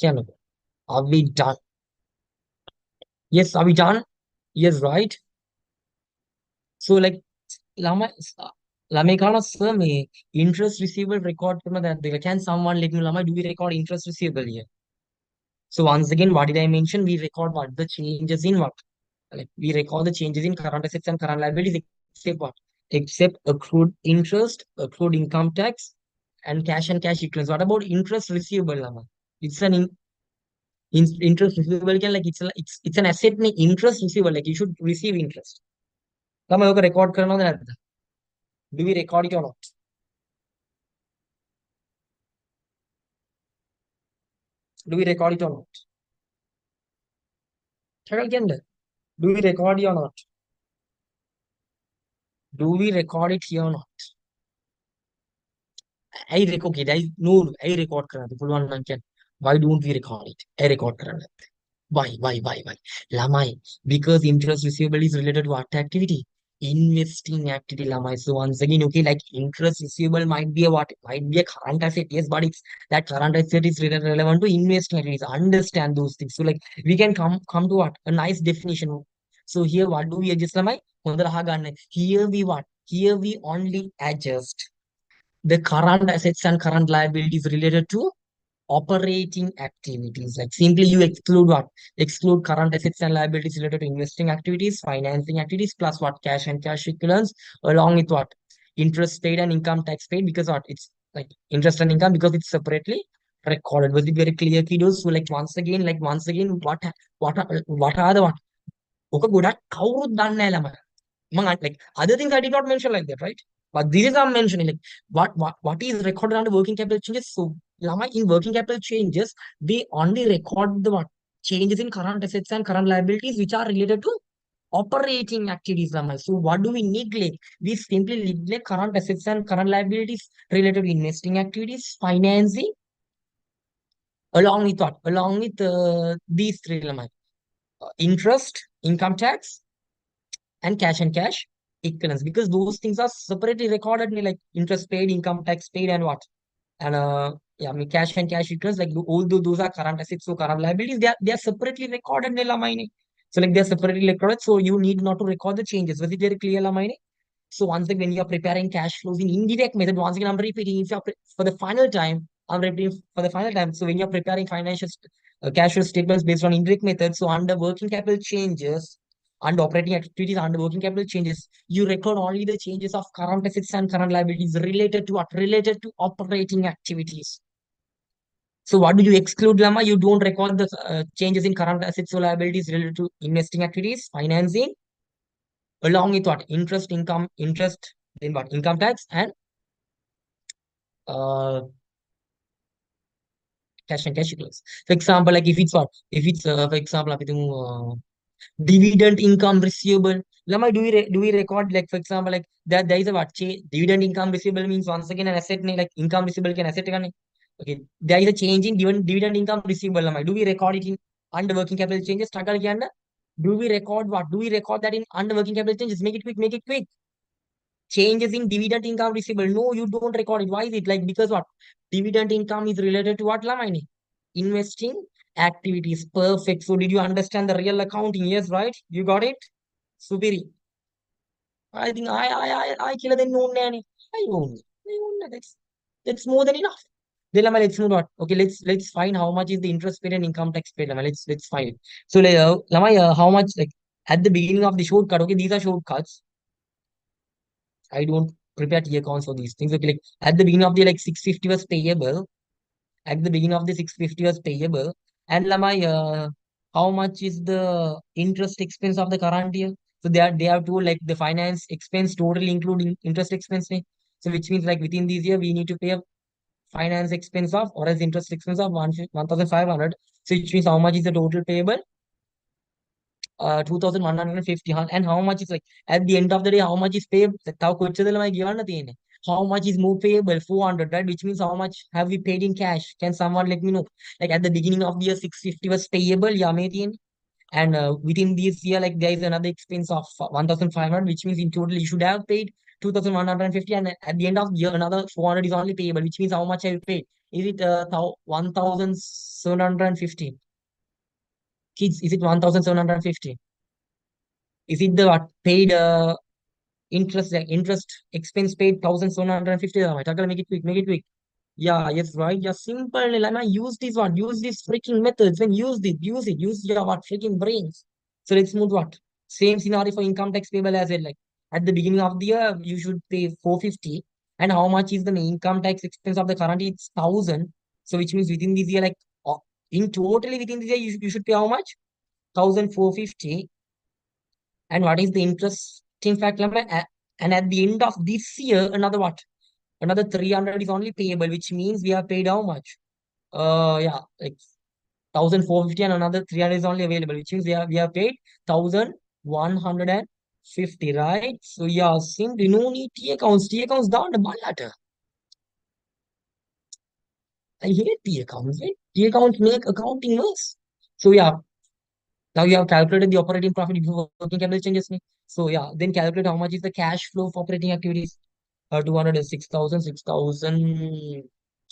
Can are we done? Yes, are we done? Yes, right. So like Lama Lamekana sir me interest receivable record that can someone let me Lama do we record interest receivable here? So once again, what did I mention? We record what? The changes in what? Like we record the changes in current assets and current liabilities except what? Except accrued interest, accrued income tax, and cash equivalents. What about interest receivable, Lama? It's an interest receivable can like it's an asset में interest receivable like you should receive interest. Lama yoga record करना है ना? Do we record it or not? Do we record it or not? Check again. Do we record it or not? Do we record it here or not? Okay, no, I record करना full one can. Why don't we record it? I record करना why? Lamai, because interest receivable is related to what activity? Investing activity, Lamai. So once again, okay, like interest receivable might be a what? Might be a current asset, yes, but it's that current asset is relevant to investing activities. Understand those things. So like we can come to what? A nice definition. So here, what do we adjust, Lamai? Here we what? Here we only adjust the current assets and current liabilities related to operating activities. Like simply you exclude what? Exclude current assets and liabilities related to investing activities, financing activities, plus what? Cash and cash equivalents, along with what? Interest paid and income tax paid, because what? It's like interest and income because it's separately recorded. Was it very clear, kiddos? So once again, what are the what? Okay, good. How done like other things I did not mention like that, right? But this is I'm mentioning like what is recorded under working capital changes. So Lama in working capital changes, we only record the what changes in current assets and current liabilities which are related to operating activities, Lama. So what do we neglect? We simply neglect current assets and current liabilities related to investing activities, financing, along with what? Along with these three, Lama. Interest, income tax, and cash equivalents, because those things are separately recorded like interest paid, income tax paid, and what and yeah, I mean cash and cash equivalents, like although those are current assets, so current liabilities, they are separately recorded in Lamine. So like they are separately recorded, so you need not to record the changes. Was it very clear, Lamine? So once again, when you are preparing cash flows in indirect method, once again I'm repeating, if you are for the final time, I'm repeating for the final time. So when you're preparing financial cash flow statements based on indirect method, so under working capital changes and operating activities under working capital changes, you record only the changes of current assets and current liabilities related to what? Related to operating activities. So what do you exclude, Lama? You don't record the changes in current assets or liabilities related to investing activities, financing, along with what? Interest, then what? Income tax and uh, cash and cash equivalents. For example, like if it's what? If it's, for example, dividend income receivable. Lama, do we record like for example like that there is a what dividend income receivable means once again an asset name like income receivable can asset can okay, there is a change in dividend income receivable. Lama, do we record it in under working capital changes? Struggle again. Do we record what? Do we record that in under working capital changes? Make it quick. Make it quick. Changes in dividend income receivable. No, you don't record it. Why is it like because what? Dividend income is related to what, Lama? Investing activities. Perfect. So did you understand the real accounting? Yes, right? You got it? Superi. I think I killer than no nanny. I own. I own. That's more than enough. Then let's move on. Okay, let's find how much is the interest paid and income tax paid. Let's find it. So how much like at the beginning of the shortcut? Okay, these are shortcuts. I don't prepare T accounts for these things. Okay, like at the beginning of the like 650 was payable. At the beginning of the 650 was payable. And how much is the interest expense of the current year? So they have to like the finance expense totally including interest expense. Ne? So which means like within this year we need to pay a finance expense of or as interest expense of 1,500. So which means how much is the total payable? 2,150. And how much is like at the end of the day, how much is payable? How much is more payable? 400, right? Which means how much have we paid in cash? Can someone let me know? Like at the beginning of the year, 650 was payable, yeah, mate. And within this year, like there is another expense of 1,500, which means in total you should have paid 2,150. And at the end of the year, another 400 is only payable, which means how much have you paid? Is it 1,750? Kids, is it 1,750? Is it the what, paid interest expense paid 1,750? Takala, make it quick, make it quick. Yeah, yes, right. Yeah, simple. Lama, use this one. Use these freaking methods. Then use it. Use it. Use your what freaking brains. So let's move to what? Same scenario for income tax payable as well. Like at the beginning of the year, you should pay 450. And how much is the income tax expense of the current year? It's 1,000. So which means within this year, like in totally within this year, you should pay how much? 1,450. And what is the interesting fact, Lama? And at the end of this year, another what? Another 300 is only payable, which means we have paid how much? Yeah, like 1,450 and another 300 is only available, which means we have paid 1,150, right? So yeah, simply no need T accounts. T accounts down the ballata. I hate T accounts, right? T accounts make accounting worse. So yeah, now you have calculated the operating profit before working capital changes. Ne? So yeah, then calculate how much is the cash flow for operating activities. 200 is 6,000,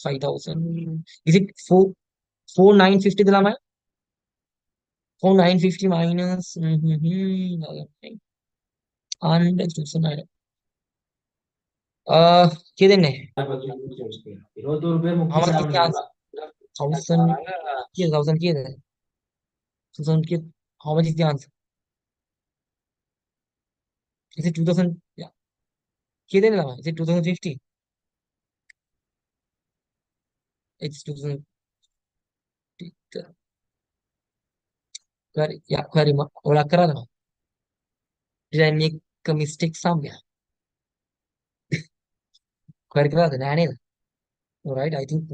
5,000. Is it 4,950 the lamai? 4,950 minus 100. कितने ने how much कितने answer 1,000 कितने 1,000 कितने 1,000 कितने how much is the answer? Is it 2,000? Yeah, कितने ने लगा? Is it 2,050? It's 2,000. Query, yeah, query ओला करा था. Did I make a mistake somewhere? Query करा था ना नहीं. Alright, I think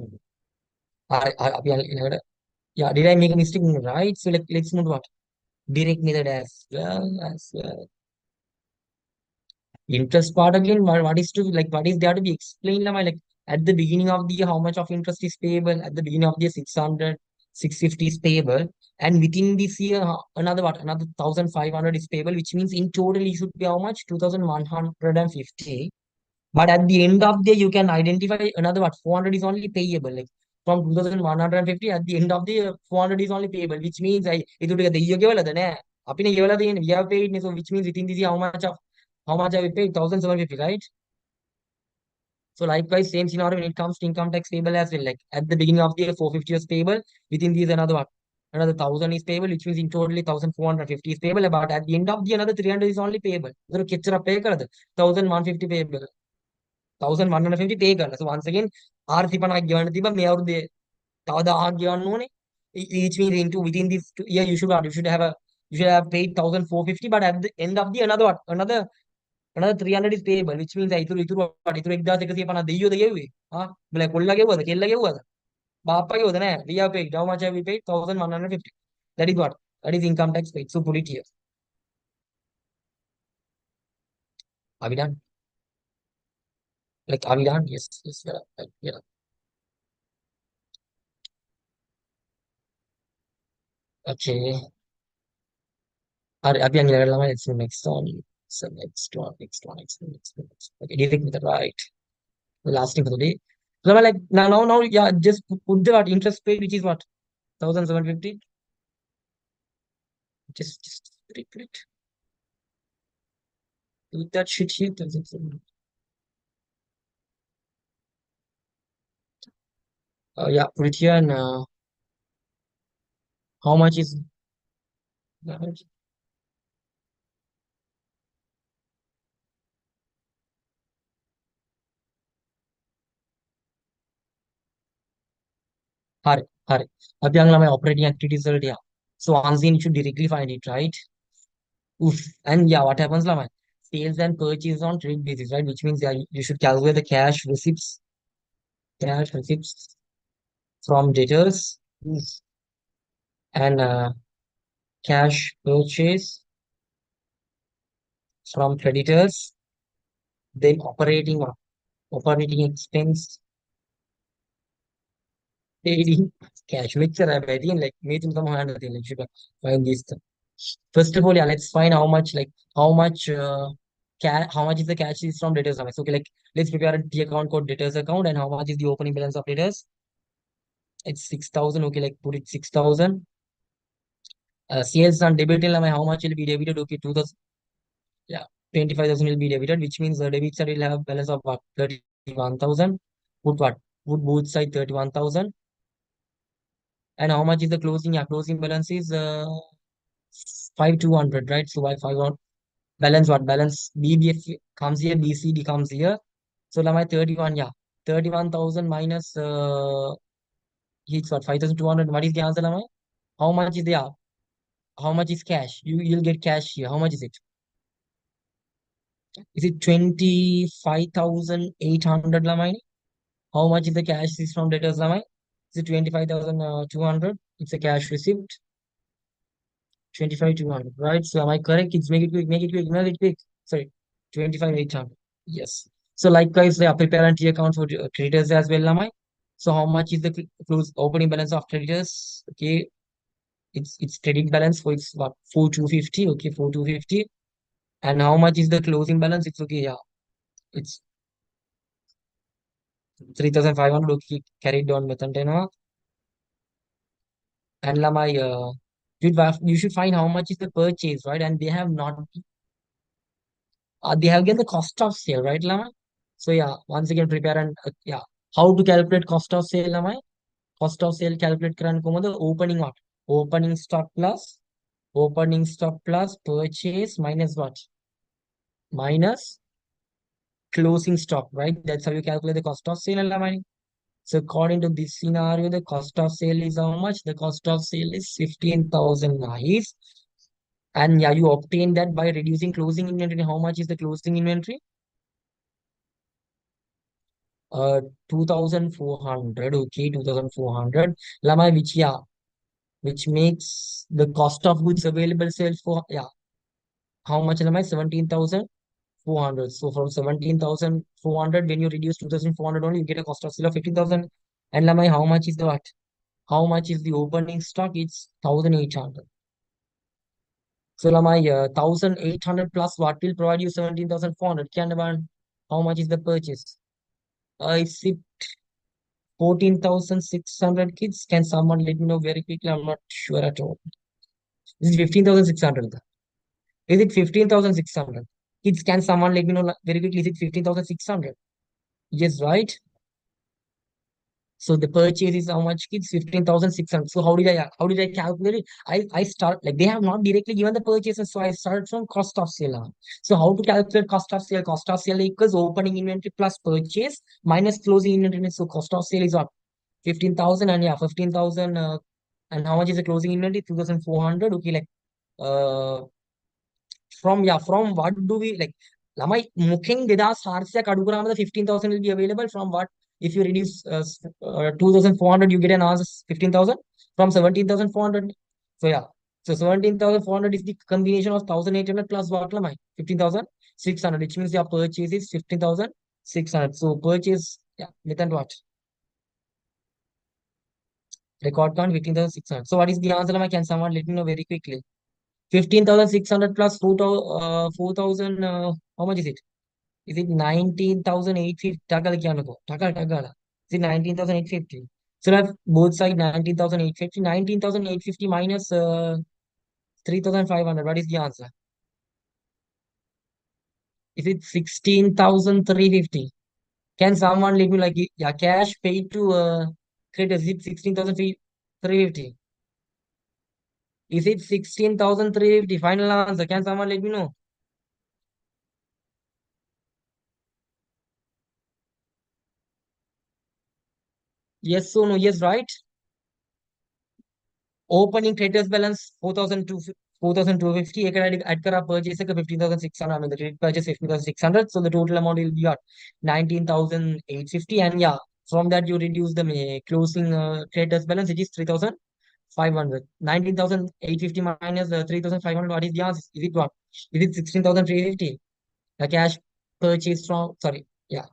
अभी yeah, did I make a mistake? Right, so let's move to what? Direct method as well. Interest part again, what is there to be explained? Like at the beginning of the year, how much of interest is payable? At the beginning of the year, 600, 650 is payable. And within this year, another what? Another 1,500 is payable, which means in total you should be how much? 2,150. But at the end of the year, you can identify another what? 400 is only payable. Like from 2,150, at the end of the year, 400 is only payable, which means it would get the year given. We have paid, so which means within this year, how much have we paid? 1,750, right? So likewise, same scenario when it comes to income tax payable as well. Like at the beginning of the year, 450 is payable. Within these, another what? Another 1,000 is payable, which means in totally 1,450 is payable. But at the end of the year, another 300 is only payable. So catch up pay 1,150 payable. 1,150 pay करना. So once again, R thipa na given thipa may or the tada R given no ne. Each means into within this year you should have paid 1,450, but at the end of the another what? Another 300 is payable, which means I through ekda se kasi apana deyo de हुए. हाँ बोले कोल लगे हुआ था खेल लगे हुआ था बापा के होता ना we have paid how much have we paid 1,150. That is what? That is income tax paid. So put it here. Are we done? Like are we done? Yes, yes, yeah, yeah. Okay. अभी आगे लगा it's the next one. So next one. Okay, direct with the right. The last thing for the day. So like now, yeah, just put the what interest paid, which is what 1,750. Just put it. Do that shit here. 1,750. Yeah, put it here. And how much is that? Hare, hare. अभी अगला मैं operating activities already. Yeah. So Anzin should directly find it, right? Oof. And yeah, what happens, Lama? Sales and purchase on trade basis, right? Which means yeah, you should calculate the cash receipts from debtors. Oof. And cash purchase from creditors. Then operating expense paid in cash. Mixture, I bet. Like, me to come hand like should find this. First of all, yeah, let's find how much, like, how much, how much is the cash is from debtors. So, okay, like, let's prepare a T account called debtors account, and how much is the opening balance of debtors? It's 6,000. Okay, like, put it 6,000. Sales and debit, how much will be debited? Okay, 2,000. Yeah, 25,000 will be debited, which means the debit side will have balance of what? 31,000. Put what? Put both side 31,000. And how much is the closing? Yeah, closing balance is 5,200, right? So, why 5? Balance what? Balance BBF comes here, BCD comes here. So now my 31, yeah. 31,000 minus it's what? 5,200. What is the answer, Lamai? How much is the how much is cash? You'll get cash here. How much is it? Is it 25,800, Lamai? How much is the cash is from debtors, Lamai? Is it 25,200? It's a cash receipt. 25,200, right? So am I correct? It's make it quick, make it quick, make it quick. Sorry, 25,800. Yes. So likewise, the prepare and account for creditors as well, am I? So how much is the close opening balance of creditors? Okay, it's credit balance for it's what 4,250. Okay, 4,250. And how much is the closing balance? It's okay, yeah. It's 3,500. Okay, carried on method and la my you should find how much is the purchase, right? And they have not they have given the cost of sale, right, Lama? So yeah, once again prepare and yeah, how to calculate cost of sale, Lama? Cost of sale calculate करण को मतलब opening what? Opening stock plus purchase minus what? Minus closing stock, right? That's how you calculate the cost of sale, Lama. So according to this scenario, the cost of sale is how much? The cost of sale is 15,000 nice. And yeah, you obtain that by reducing closing inventory. How much is the closing inventory? Uh, 2,400. Okay, 2,400. Lama, which, yeah, which makes the cost of goods available sales for, yeah, how much Lama? 17,400. So from 17,400, when you reduce 2,400 only, you get a cost of sale of 15,000. And Lama, how much is the what? How much is the opening stock? It's 1,800. So Lama, 1,800 plus what will provide you 17,400? Can one, how much is the purchase? It's 14,600 kids. Can someone let me know very quickly? I'm not sure at all. Is it 15,600? Is it 15,600? Kids, can someone let me know very quickly? Is it 15,600? Yes, right? So the purchase is how much kids? 15,600. So how did I calculate it? I start like they have not directly given the purchases, so I start from cost of sale now. So how to calculate cost of sale? Cost of sale equals opening inventory plus purchase minus closing inventory. So cost of sale is what? 15,000 and yeah, 15,000 and how much is the closing inventory? 2,400. Okay, like uh from yeah, from what do we like Lamai Muking Didas Harsya Kadugram, the 15,000 will be available from what if you reduce 2,400, you get an answer 15,000 from 17,400. So yeah. So 17,400 is the combination of 1,800 plus what Lamai? 15,600, which means your purchase is 15,600. So purchase, yeah, within what? Record count 15,600. So what is the answer? Can someone let me know very quickly? 15,600 plus 4,000. How much is it? Is it 19,850? Takal kya nako? Takal takal. Is it 19,850? So like both side 19,850. 19,850 minus 3,500. What is the answer? Is it 16,350? Can someone let me like yeah, cash paid to creditors? Is it 16,350? Is it 16,350? Final answer. Can someone let me know? Yes or no? Yes, right? Opening creditors balance 4,250. एक add करा purchase का 15,600. I mean the credit purchase 15,600. So the total amount will be what? 19,850. And yeah, from that you reduce the closing creditors balance, which is 3,500. 19,850 minus 3,500. What is the answer? Is it what? Is it 16,350? The cash purchase from, sorry, yeah,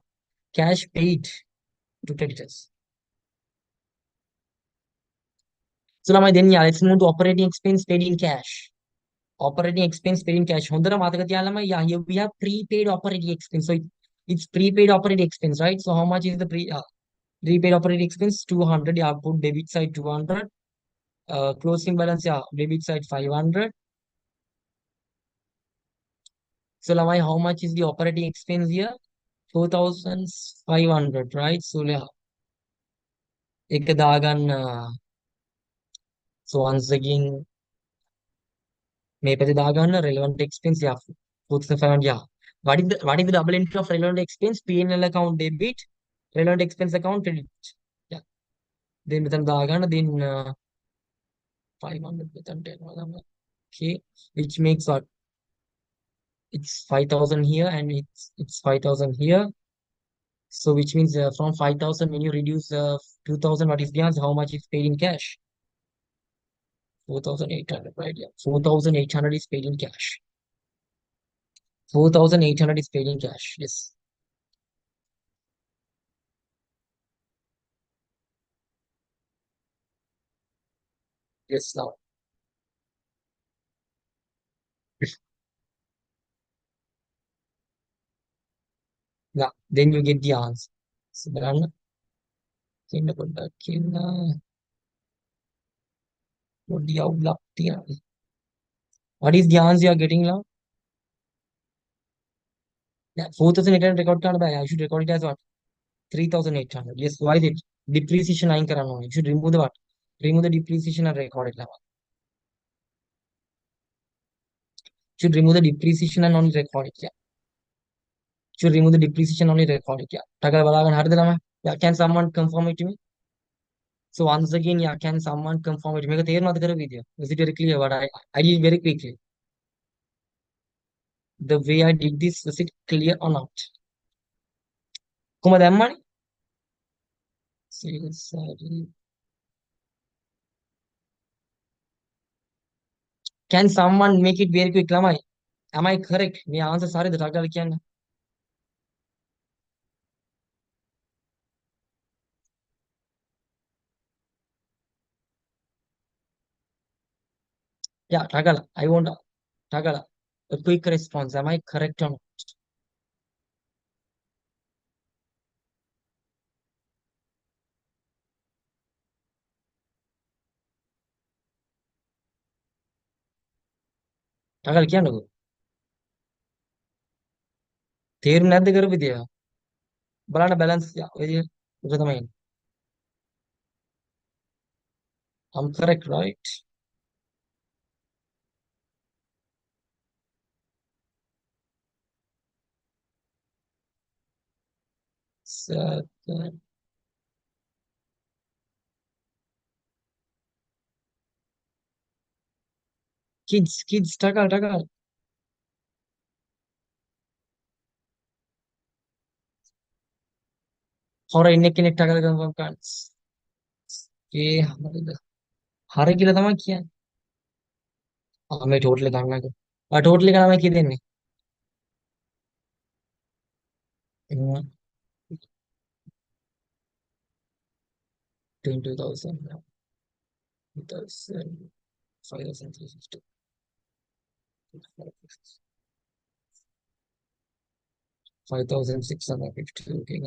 cash paid to creditors. So now then, yeah, let's move to operating expense paid in cash. Operating expense paid in cash. Hondara matagatyalama, yeah, here we have prepaid operating expense. So it's prepaid operating expense, right? So how much is the prepaid operating expense? 200. Yeah, put debit side 200. Closing balance, yeah, debit side 500. So now how much is the operating expense here? 4,500, right? So yeah, ekadagan. So once again, maybe the relevant expense, yeah, 4,500, yeah. What is the double entry of relevant expense? P&L account debit, relevant expense account credit. Yeah. Then with then 500 with 10. Okay, which makes what? It's 5,000 here and it's 5,000 here. So which means from 5,000 when you reduce 2,000, what is the answer? How much is paid in cash? 4,800, right? Yeah. 4,800 is paid in cash. 4,800 is paid in cash. Yes. Yes, now. Yeah, then you get the answer. Sebenarnya, sini pun kena dia ulap dia. What is the answer you are getting now? Yeah, 4,800 record card by. I should record it as what? 3,800. Yes, why is it? Depreciation line karana. You should remove the what? Remove the depreciation and record it now. Should remove the depreciation and only record it. Yeah. Should remove the depreciation only record it. Yeah. Tagal balagan harde lama. Yeah, can someone confirm it to me? So once again, yeah, can someone confirm it? Make a clear not video. Is it very clear? What I did very quickly. The way I did this, was it clear or not? Kuma demmani? Sorry. Can someone make it very quick? Am I correct? Me answer sorry the tagal kyan. Yeah, tagal. I want tagal. A quick response. Am I correct or not? Tagal kyan go? Theory not the karo vidya. Balana balance. Yeah, very. I'm correct, right? So, kids, tagal. Hora inne kinek tagal confirm cards. Okay, hara kila tama kya? मैं total करना को total करना मैं कितने 20,000 2000 5,350 5,650 okay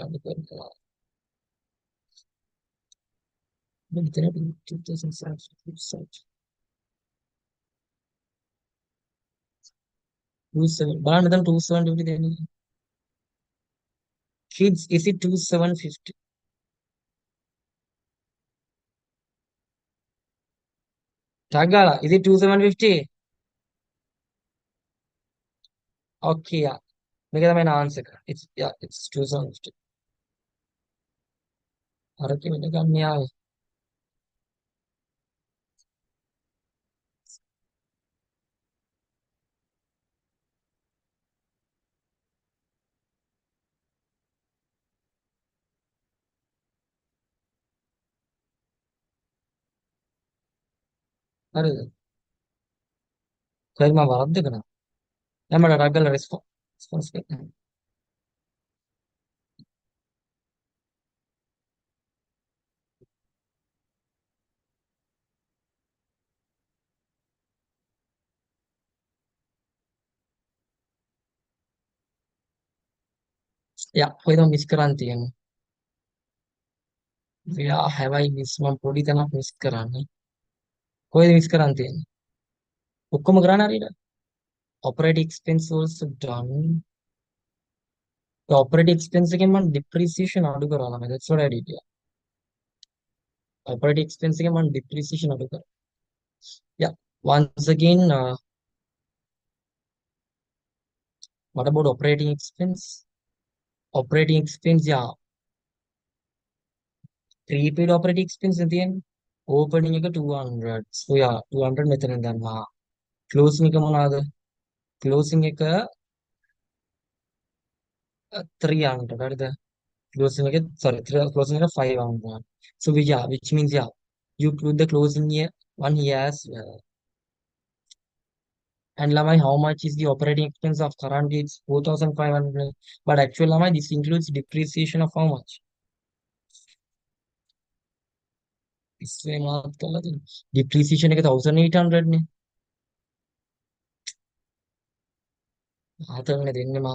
Then 2007. Two seven. But then 2750 then. Kids, is it 2750? Tagala, is it 2750? Okay, yeah. Make the main answer. It's yeah, it's 2750. Araki mene kanne aaye. Hariද? කොහෙද මම වරද්ද කරා? දැන් මට රග්ගල response එක. යා, කොහෙද මිස් කරන් තියෙන්නේ? යා, හැබැයි මිස් මම පොඩි තැනක් මිස් කරන්නේ. කොහෙද මිස් කරන් තියෙන්නේ? ඔක්කොම කරන්න හරියට. Operating expense also done. The operating expense එකෙන් මම depreciation අඩු කරා ළමයි. That's what I did. Yeah. Operating expense එකෙන් මම depreciation අඩු කරා. Yeah. Once again, what about operating expense? Operating expense, yeah. Prepaid operating expense at the end. Opening එක 200. So yeah, 200 මෙතන දැම්මා. Closing එක මොනවාද? Closing එක 300. හරිද? Closing එක sorry, closing එක 500. So yeah, which means yeah, you include the closing year one here as well. And Lamai, how much is the operating expense of currently it's 4,500. But actually, Lamai, this includes depreciation of how much? इससे माफ कर ला depreciation එක 1800 නේ. ආතල්නේ දෙන්නේ මා.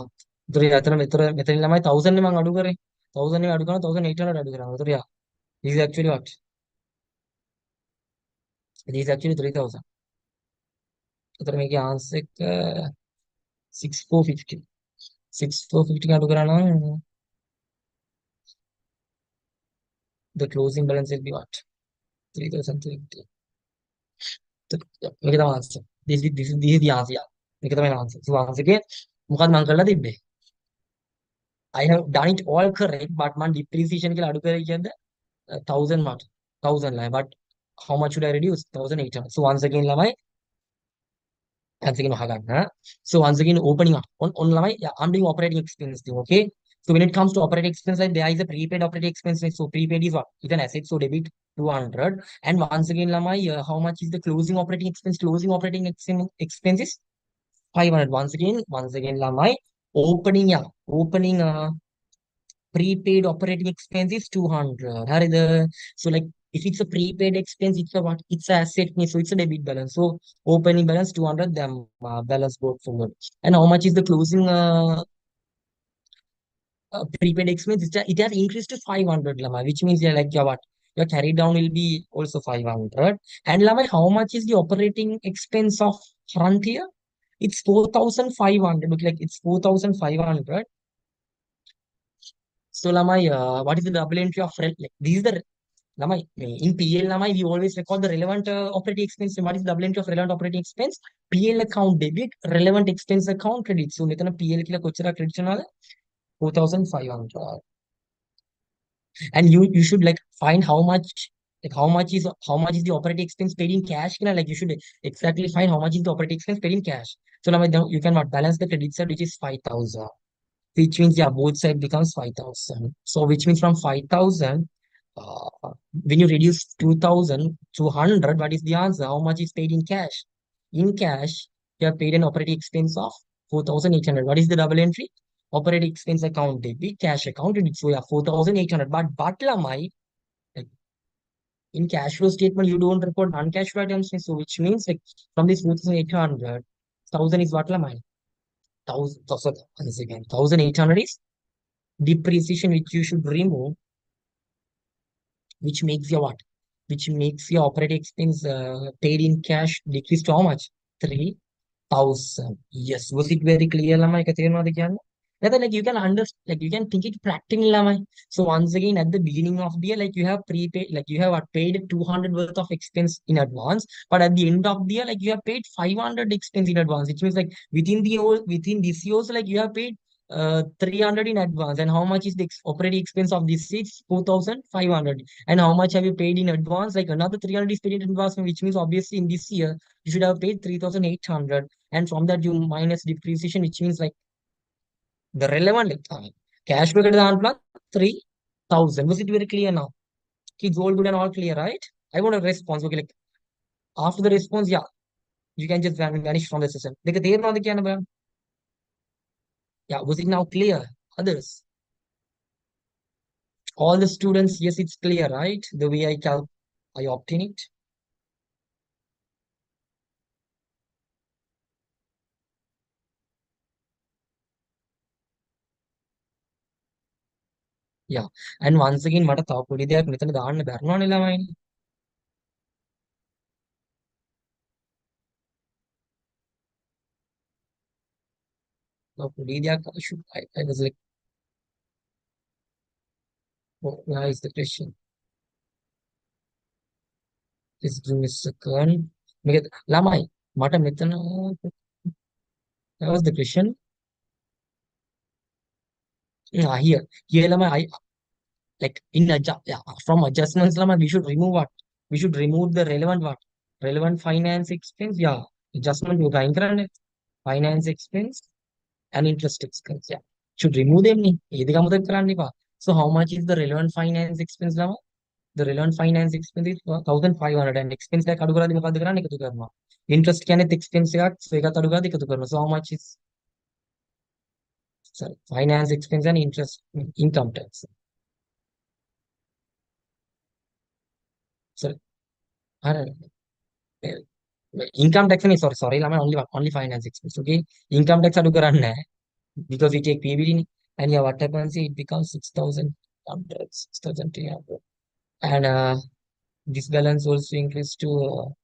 උතර යතන මෙතන ළමයි 1000 නේ මං අඩු කරේ. 1000 නේ අඩු කරනවා 1800 අඩු කරනවා. උතර යා. This is actually what? This is actually 3000. උතර මේකේ answer එක 6450. 6450 අඩු කරා නම් the closing balance will be what? 3050. මේක තමයි answer. This is the answer. Yeah. මේක තමයි answer. So answer එකේ මොකක්ද මං කරලා තිබ්බේ? I have done it all correct, but මං depreciation කියලා අඩු කරේ කියන්නේ 1000 මට. 1000 ළමයි. But how much should I reduce? 1800. So once again ළමයි once again වහගන්න. So once again opening up on ළමයි yeah, I'm doing operating expense thing, okay? So when it comes to operating expense, like there is a prepaid operating expense. So prepaid is what? It's an asset. So debit 200. And once again, Lamai, how much is the closing operating expense? Closing operating expenses 500. Once again, Lamai, opening, yeah, opening prepaid operating expense is 200. So like if it's a prepaid expense, it's a what? It's a asset, so it's a debit balance. So opening balance 200, then balance both forward. And how much is the closing prepaid expense? It has increased to 500, Lama, which means yeah, like what? Your carry down will be also 500. And Lama, how much is the operating expense of Frontier? It's 4,500. Look, like it's 4,500. So Lama, what is the double entry of like, this is the Lama, in PL Lama, we always record the relevant operating expense. What is the double entry of relevant operating expense? PL account debit, relevant expense account credit. So metana PL kila kochara credit channel 4,500. And you should like find how much is the operating expense paid in cash, like you should exactly find how much is the operating expense paid in cash. So now you can what balance the credit side, which is 5,000, which means yeah, both side becomes 5,000. So which means from 5,000, when you reduce 2,200, what is the answer? How much is paid in cash? In cash, you have paid an operating expense of 4,800. What is the double entry? Operating expense account debit, cash account debit. So yeah, 4,800. But lamai, like in cash flow statement, you don't report non-cash flow items. So which means like from this 4,800, 1,000 is what lamai? 1,000. Once again, 1,800 is depreciation, which you should remove, which makes your what? which makes your operating expense paid in cash decrease to how much? 3,000. Yes. Was it very clear, Lama? Like you can understand, like you can think it practically, Lama. So once again, at the beginning of the year, like you have prepaid, like you have paid 200 worth of expense in advance, but at the end of the year, like you have paid 500 expense in advance, which means like within this year, also, like you have paid 300 in advance. And how much is the operating expense of this? It's 4,500. And how much have you paid in advance? Like another 300 is paid in advance, which means obviously in this year you should have paid 3,800. And from that you minus depreciation, which means like the relevant cash flow plus 3,000. Was it very clear now? It's all good and all clear, right? I want a response. Okay, like after the response, yeah, you can just vanish from the session. Yeah, was it now clear? Others, all the students, yes, it's clear, right? The way I obtain it. Yeah. And once again, මට තව පොඩි දෙයක් මෙතන දාන්න බැරනවනේ ළමයිනි. තව පොඩි දෙයක් I was like, oh, where is the question? Just give me a second. මේක ළමයි මට මෙතන that was the question. Here. Here ළමයි like in yeah, from adjustments llama, we should remove what? We should remove the relevant what? Relevant finance expense. Yeah. Adjustment you going කරන්නේ. Finance expense and interest expense. Yeah. Should remove them ni. ඒ දෙක අමතක කරන්න එපා. So how much is the relevant finance expense ළමයි? The relevant finance expense is 1,500 and expense එක අඩු කරද්දි මොකද්ද කරන්නේ? එකතු කරනවා. Interest කියන්නේත් expense එකක්. So ඒකත් අඩු කරද්දි එකතු කරනවා. So how much is, sorry, finance expense and interest income tax. Sorry. Income tax ni, sorry lama, only finance expense. Okay, income tax adu කරන්නේ නැහැ because we take PBT ni. And yeah, what happens is it becomes 6,100, 6,300. And this balance also increase to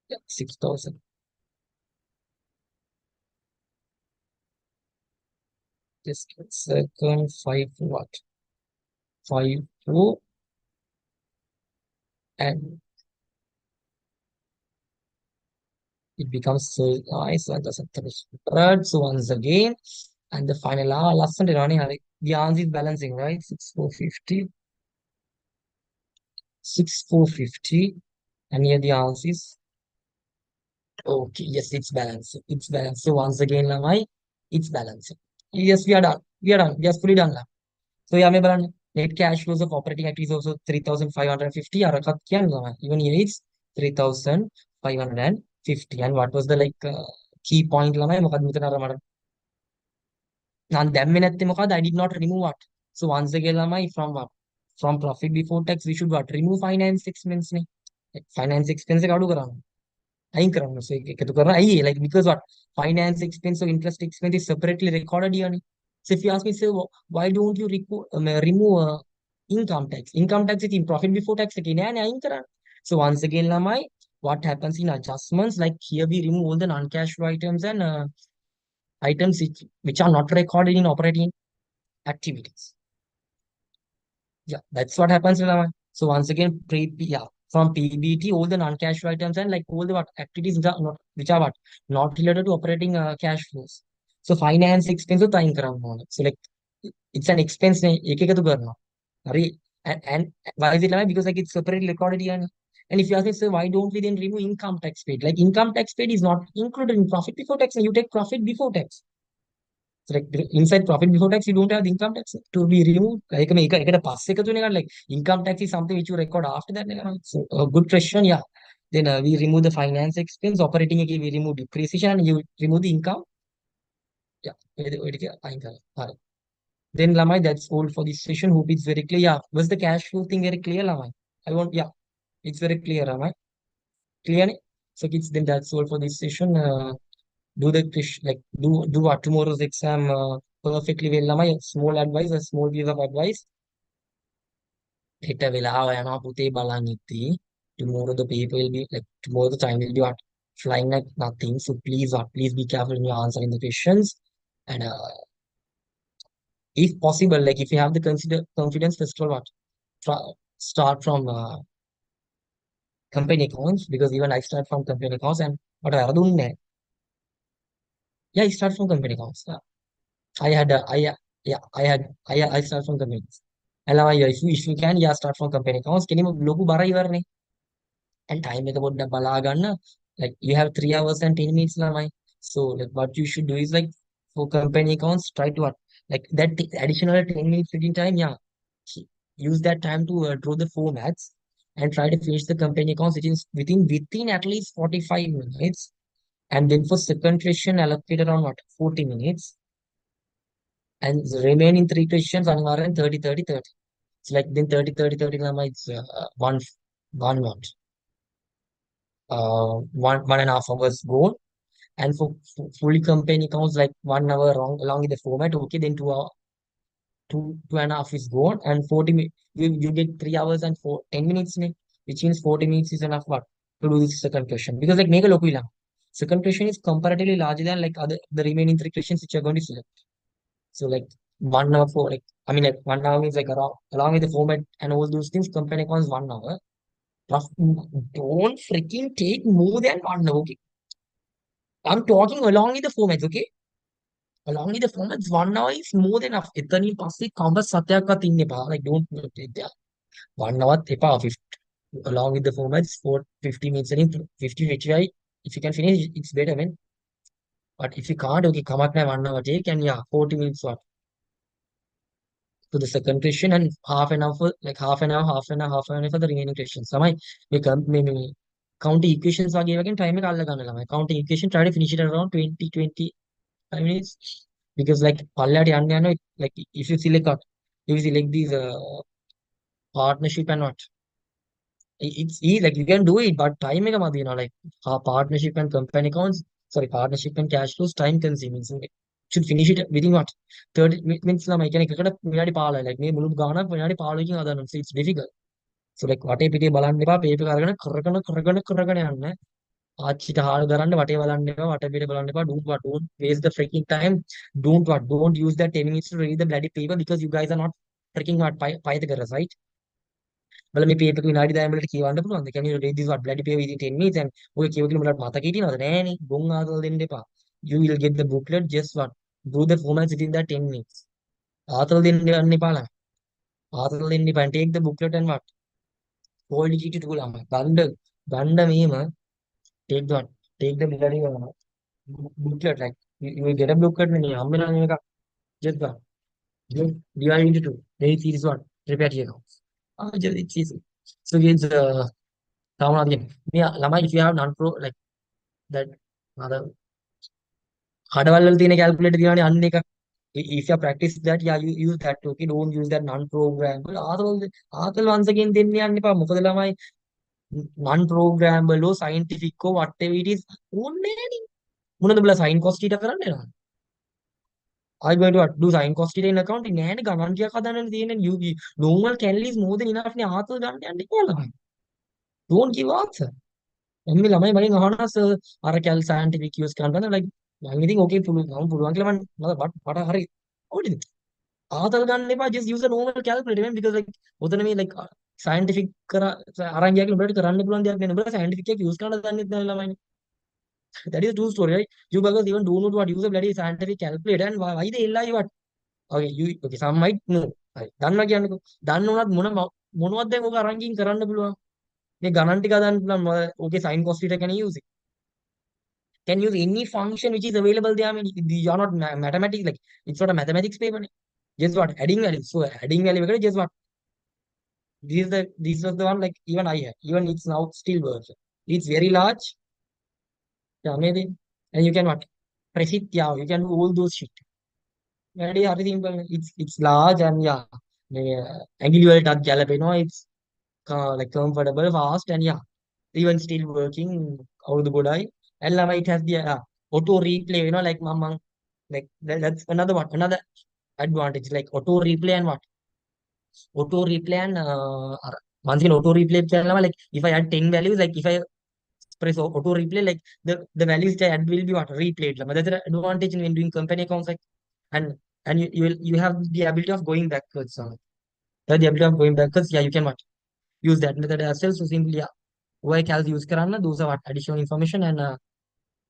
yeah, 6,000. Just a second, 5 what? 5 4 and it becomes so nice and the third. So once again, and the final last one, the answer is balancing, right? 6,450, 6,450, and here the answer is okay. Yes, it's balancing. It's balanced. So once again, Lamai, it's balancing. Yes, we are done. We are done. We are fully done now. So yeah, may balan net cash flows of operating activities also 3,550. Even here it's 3,550. And what was the like key point Lamai? And I did not remove what. So once again, Lamai, from what? From profit before tax, we should what? Remove finance expense. Like, finance expense එක අඩු කරන්න. අයින් කරන්න. So එකතු කරන ඇයි like because what? Finance expense or interest expense is separately recorded here. So if you ask me, say, why don't you remove income tax? Income tax is in profit before tax. අයින් කරන්න. So once again, Lamai, what happens in adjustments? Like here we remove all the non-cash flow items and items which are not recorded in operating activities. Yeah, that's what happens, Lamai. So once again, yeah, from PBT, all the non-cash flow items and like all the what activities which are what not related to operating cash flows. So finance expense तो time करना होगा. So like it's an expense नहीं एक एक तो करना. अरे and why is it like because like it's separately recorded here. And if you ask me, so why don't we then remove income tax paid? Like income tax paid is not included in profit before tax, and you take profit before tax. So like inside profit before tax, you don't have the income tax to be removed. Like like income tax is something which you record after that. So a good question, yeah. Then we remove the finance expense, operating again, we remove depreciation, and you remove the income. Yeah. Alright. Then Lamai, that's all for this session. Hope it's very clear. Yeah. Was the cash flow thing very clear, Lamai? Yeah, it's very clear, Lamai. Clear? So it's then that's all for this session. Do the like do what tomorrow's exam perfectly well. My small advice, a small piece of advice. හෙට වෙලාව යනවා පුතේ බලන් ඉති. Tomorrow the paper will be like tomorrow the time will be what flying like nothing. So please what please be careful when you're answering the questions. And if possible, like if you have the consider confidence, first of all, what try, start from company accounts because even I start from company accounts and what I do yeah, I start from company accounts. I had yeah, I start from companies. And now yeah, if you can yeah start from company accounts. Can you look bara iwarne and time එක පොඩ්ඩක් බලා ගන්න. Like you have 3 hours and 10 minutes lamai. So like what you should do is like for company accounts try to what like that additional 10 minutes reading time yeah use that time to draw the formats and try to finish the company accounts within at least 45 minutes. And then for second question allocate around what 40 minutes. And the remaining three questions are in 30, 30, 30. It's like then 30, 30, 30 lama it's one what? 1.5 hours goal. And for fully company accounts like 1 hour along with the format, okay, then 2 hour, 2.5 is gone. And 40 minutes you get 3 hours and 10 minutes, which means 40 minutes is enough what to do this second question. Because like make a local second question is comparatively larger than like other the remaining three questions which you're going to select. So like 1 hour for like I mean like 1 hour means like around along with the format and all those things, company accounts 1 hour. Don't freaking take more than 1 hour. Okay. I'm talking along with the formats, okay? Along with the formats, 1 hour is more than enough. එතනින් පස්සේ කවුරු සතයක්වත් ඉන්න එපා. Like don't 1 hour එපා. 50, along with the formats for 50 minutes and 50 which way if you can finish it's better man. But if you can't, okay, come up now 1 hour take and yeah, 40 minutes what to the second question and half an hour for like half an hour for the remaining questions. Samai මේ counting equations වගේ වගේ time එක අල්ල ගන්න ළමයි. Counting equation try to finish it around 20 minutes because like පල්ලයට යන්න යන like if you select what if you select these partnership and what it's easy like you can do it but time එක මදි වෙනවා like partnership and company accounts sorry partnership and cash flows time consuming so should finish it within what 30 minutes ළමයි කියන්නේ එකකට විනාඩි 15යි like මේ මුළු ගානක් විනාඩි 15කින් හදන්න so it's difficult so like වටේ පිටේ බලන්න එපා පේපර් කරගෙන යන්න ආච්චිට හාල් දරන්න වටේ බලන්න එපා වටේ පිටේ බලන්න එපා don't waste the freaking time don't use that 10 minutes to read the bloody paper because you guys are not freaking what Pythagoras right well මේ paper එක විනාඩි 10 වලට කියවන්න පුළුවන්ද can you read this what bloody paper within 10 minutes and ඔය කියවගෙන උඹලට මතක හිටිනවද නෑනේ ගොන් ආතල් දෙන්න එපා you will get the booklet just what do the formats within that 10 minutes ආතල් දෙන්න යන්න එපා ළඟ ආතල් දෙන්න එපා and take the booklet and what hold it to ළමයි ගණ්ඩ මෙහෙම take the what take the bloody booklet like you will get a booklet නේ හම්බෙනවා නේ එකක් just what just divide into two then it is what prepare your accounts just it's easy so it's down again yeah ළමයි if you have non pro like that other හඩවල් වල තියෙන calculator තියෙනවානේ අන්න එක if you practice that yeah you use that okay don't use that non programmable ආතල් වංශකෙන් දෙන්න යන්න එපා මොකද ළමයි non programmable or scientific or whatever it is ඕනේ නෑනේ මොනවද බලා sin cos theta කරන්න යනවා I going to what, do sin cos theta in accounting නෑනේ ගණන් ටිකක් හදන්න තියෙන්නේ you normal can is more than enough නේ ආතල් ගන්න යන්න එපා ළමයි don't give answer එම්මේ ළමයි මගෙන් අහනවා සර් අර කැල් scientific use කරන්න like මම ඉතින් ඕකේ පුළුවන් කියලා මට හරි ඕනේ ආතල් ගන්න එපා just use a normal calculator man because like ඔතන මේ like scientific කර අරන් ගියා කියලා උඹලට කරන්න පුළුවන් දෙයක් නෙවෙයි උඹලා scientific එක use කරන්න දන්නෙත් නැහැ ළමයිනේ that is a true story right you buggers even don't know what use a bloody scientific calculator and why the hell are you what okay you okay some might know හරි දන්නවා කියන්නකෝ දන්න උනත් මොනවද දැන් ඔක අරන් ගින් කරන්න පුළුවන් මේ ගණන් ටික හදන්න පුළුවන් okay sin cos theta can you use it can use any function which is available there. I mean, these are not mathematics. Like it's not a mathematics paper. Just what adding value. So adding value. Just what this was the one like even I have. Even it's now still works. It's very large. Yeah, maybe. And you can what press it. Yeah, you can do all those shit. Very simple. It's large and yeah. Angular touch jalapeno. It's like comfortable, fast, and yeah, even still working. Out the good eye. And lama it has the auto replay. Like mama. Like that's another one. Another advantage like auto replay and what auto replay and once again auto replay like if I add 10 values, like if I press auto replay, like the values that I add will be what replayed. Like, that's the advantage when doing company accounts, like, and you have the ability of going backwards. You have the ability of going backwards. Yeah, you can what use that method as well. So simply, yeah, वो एक as use कराना, those are what additional information, and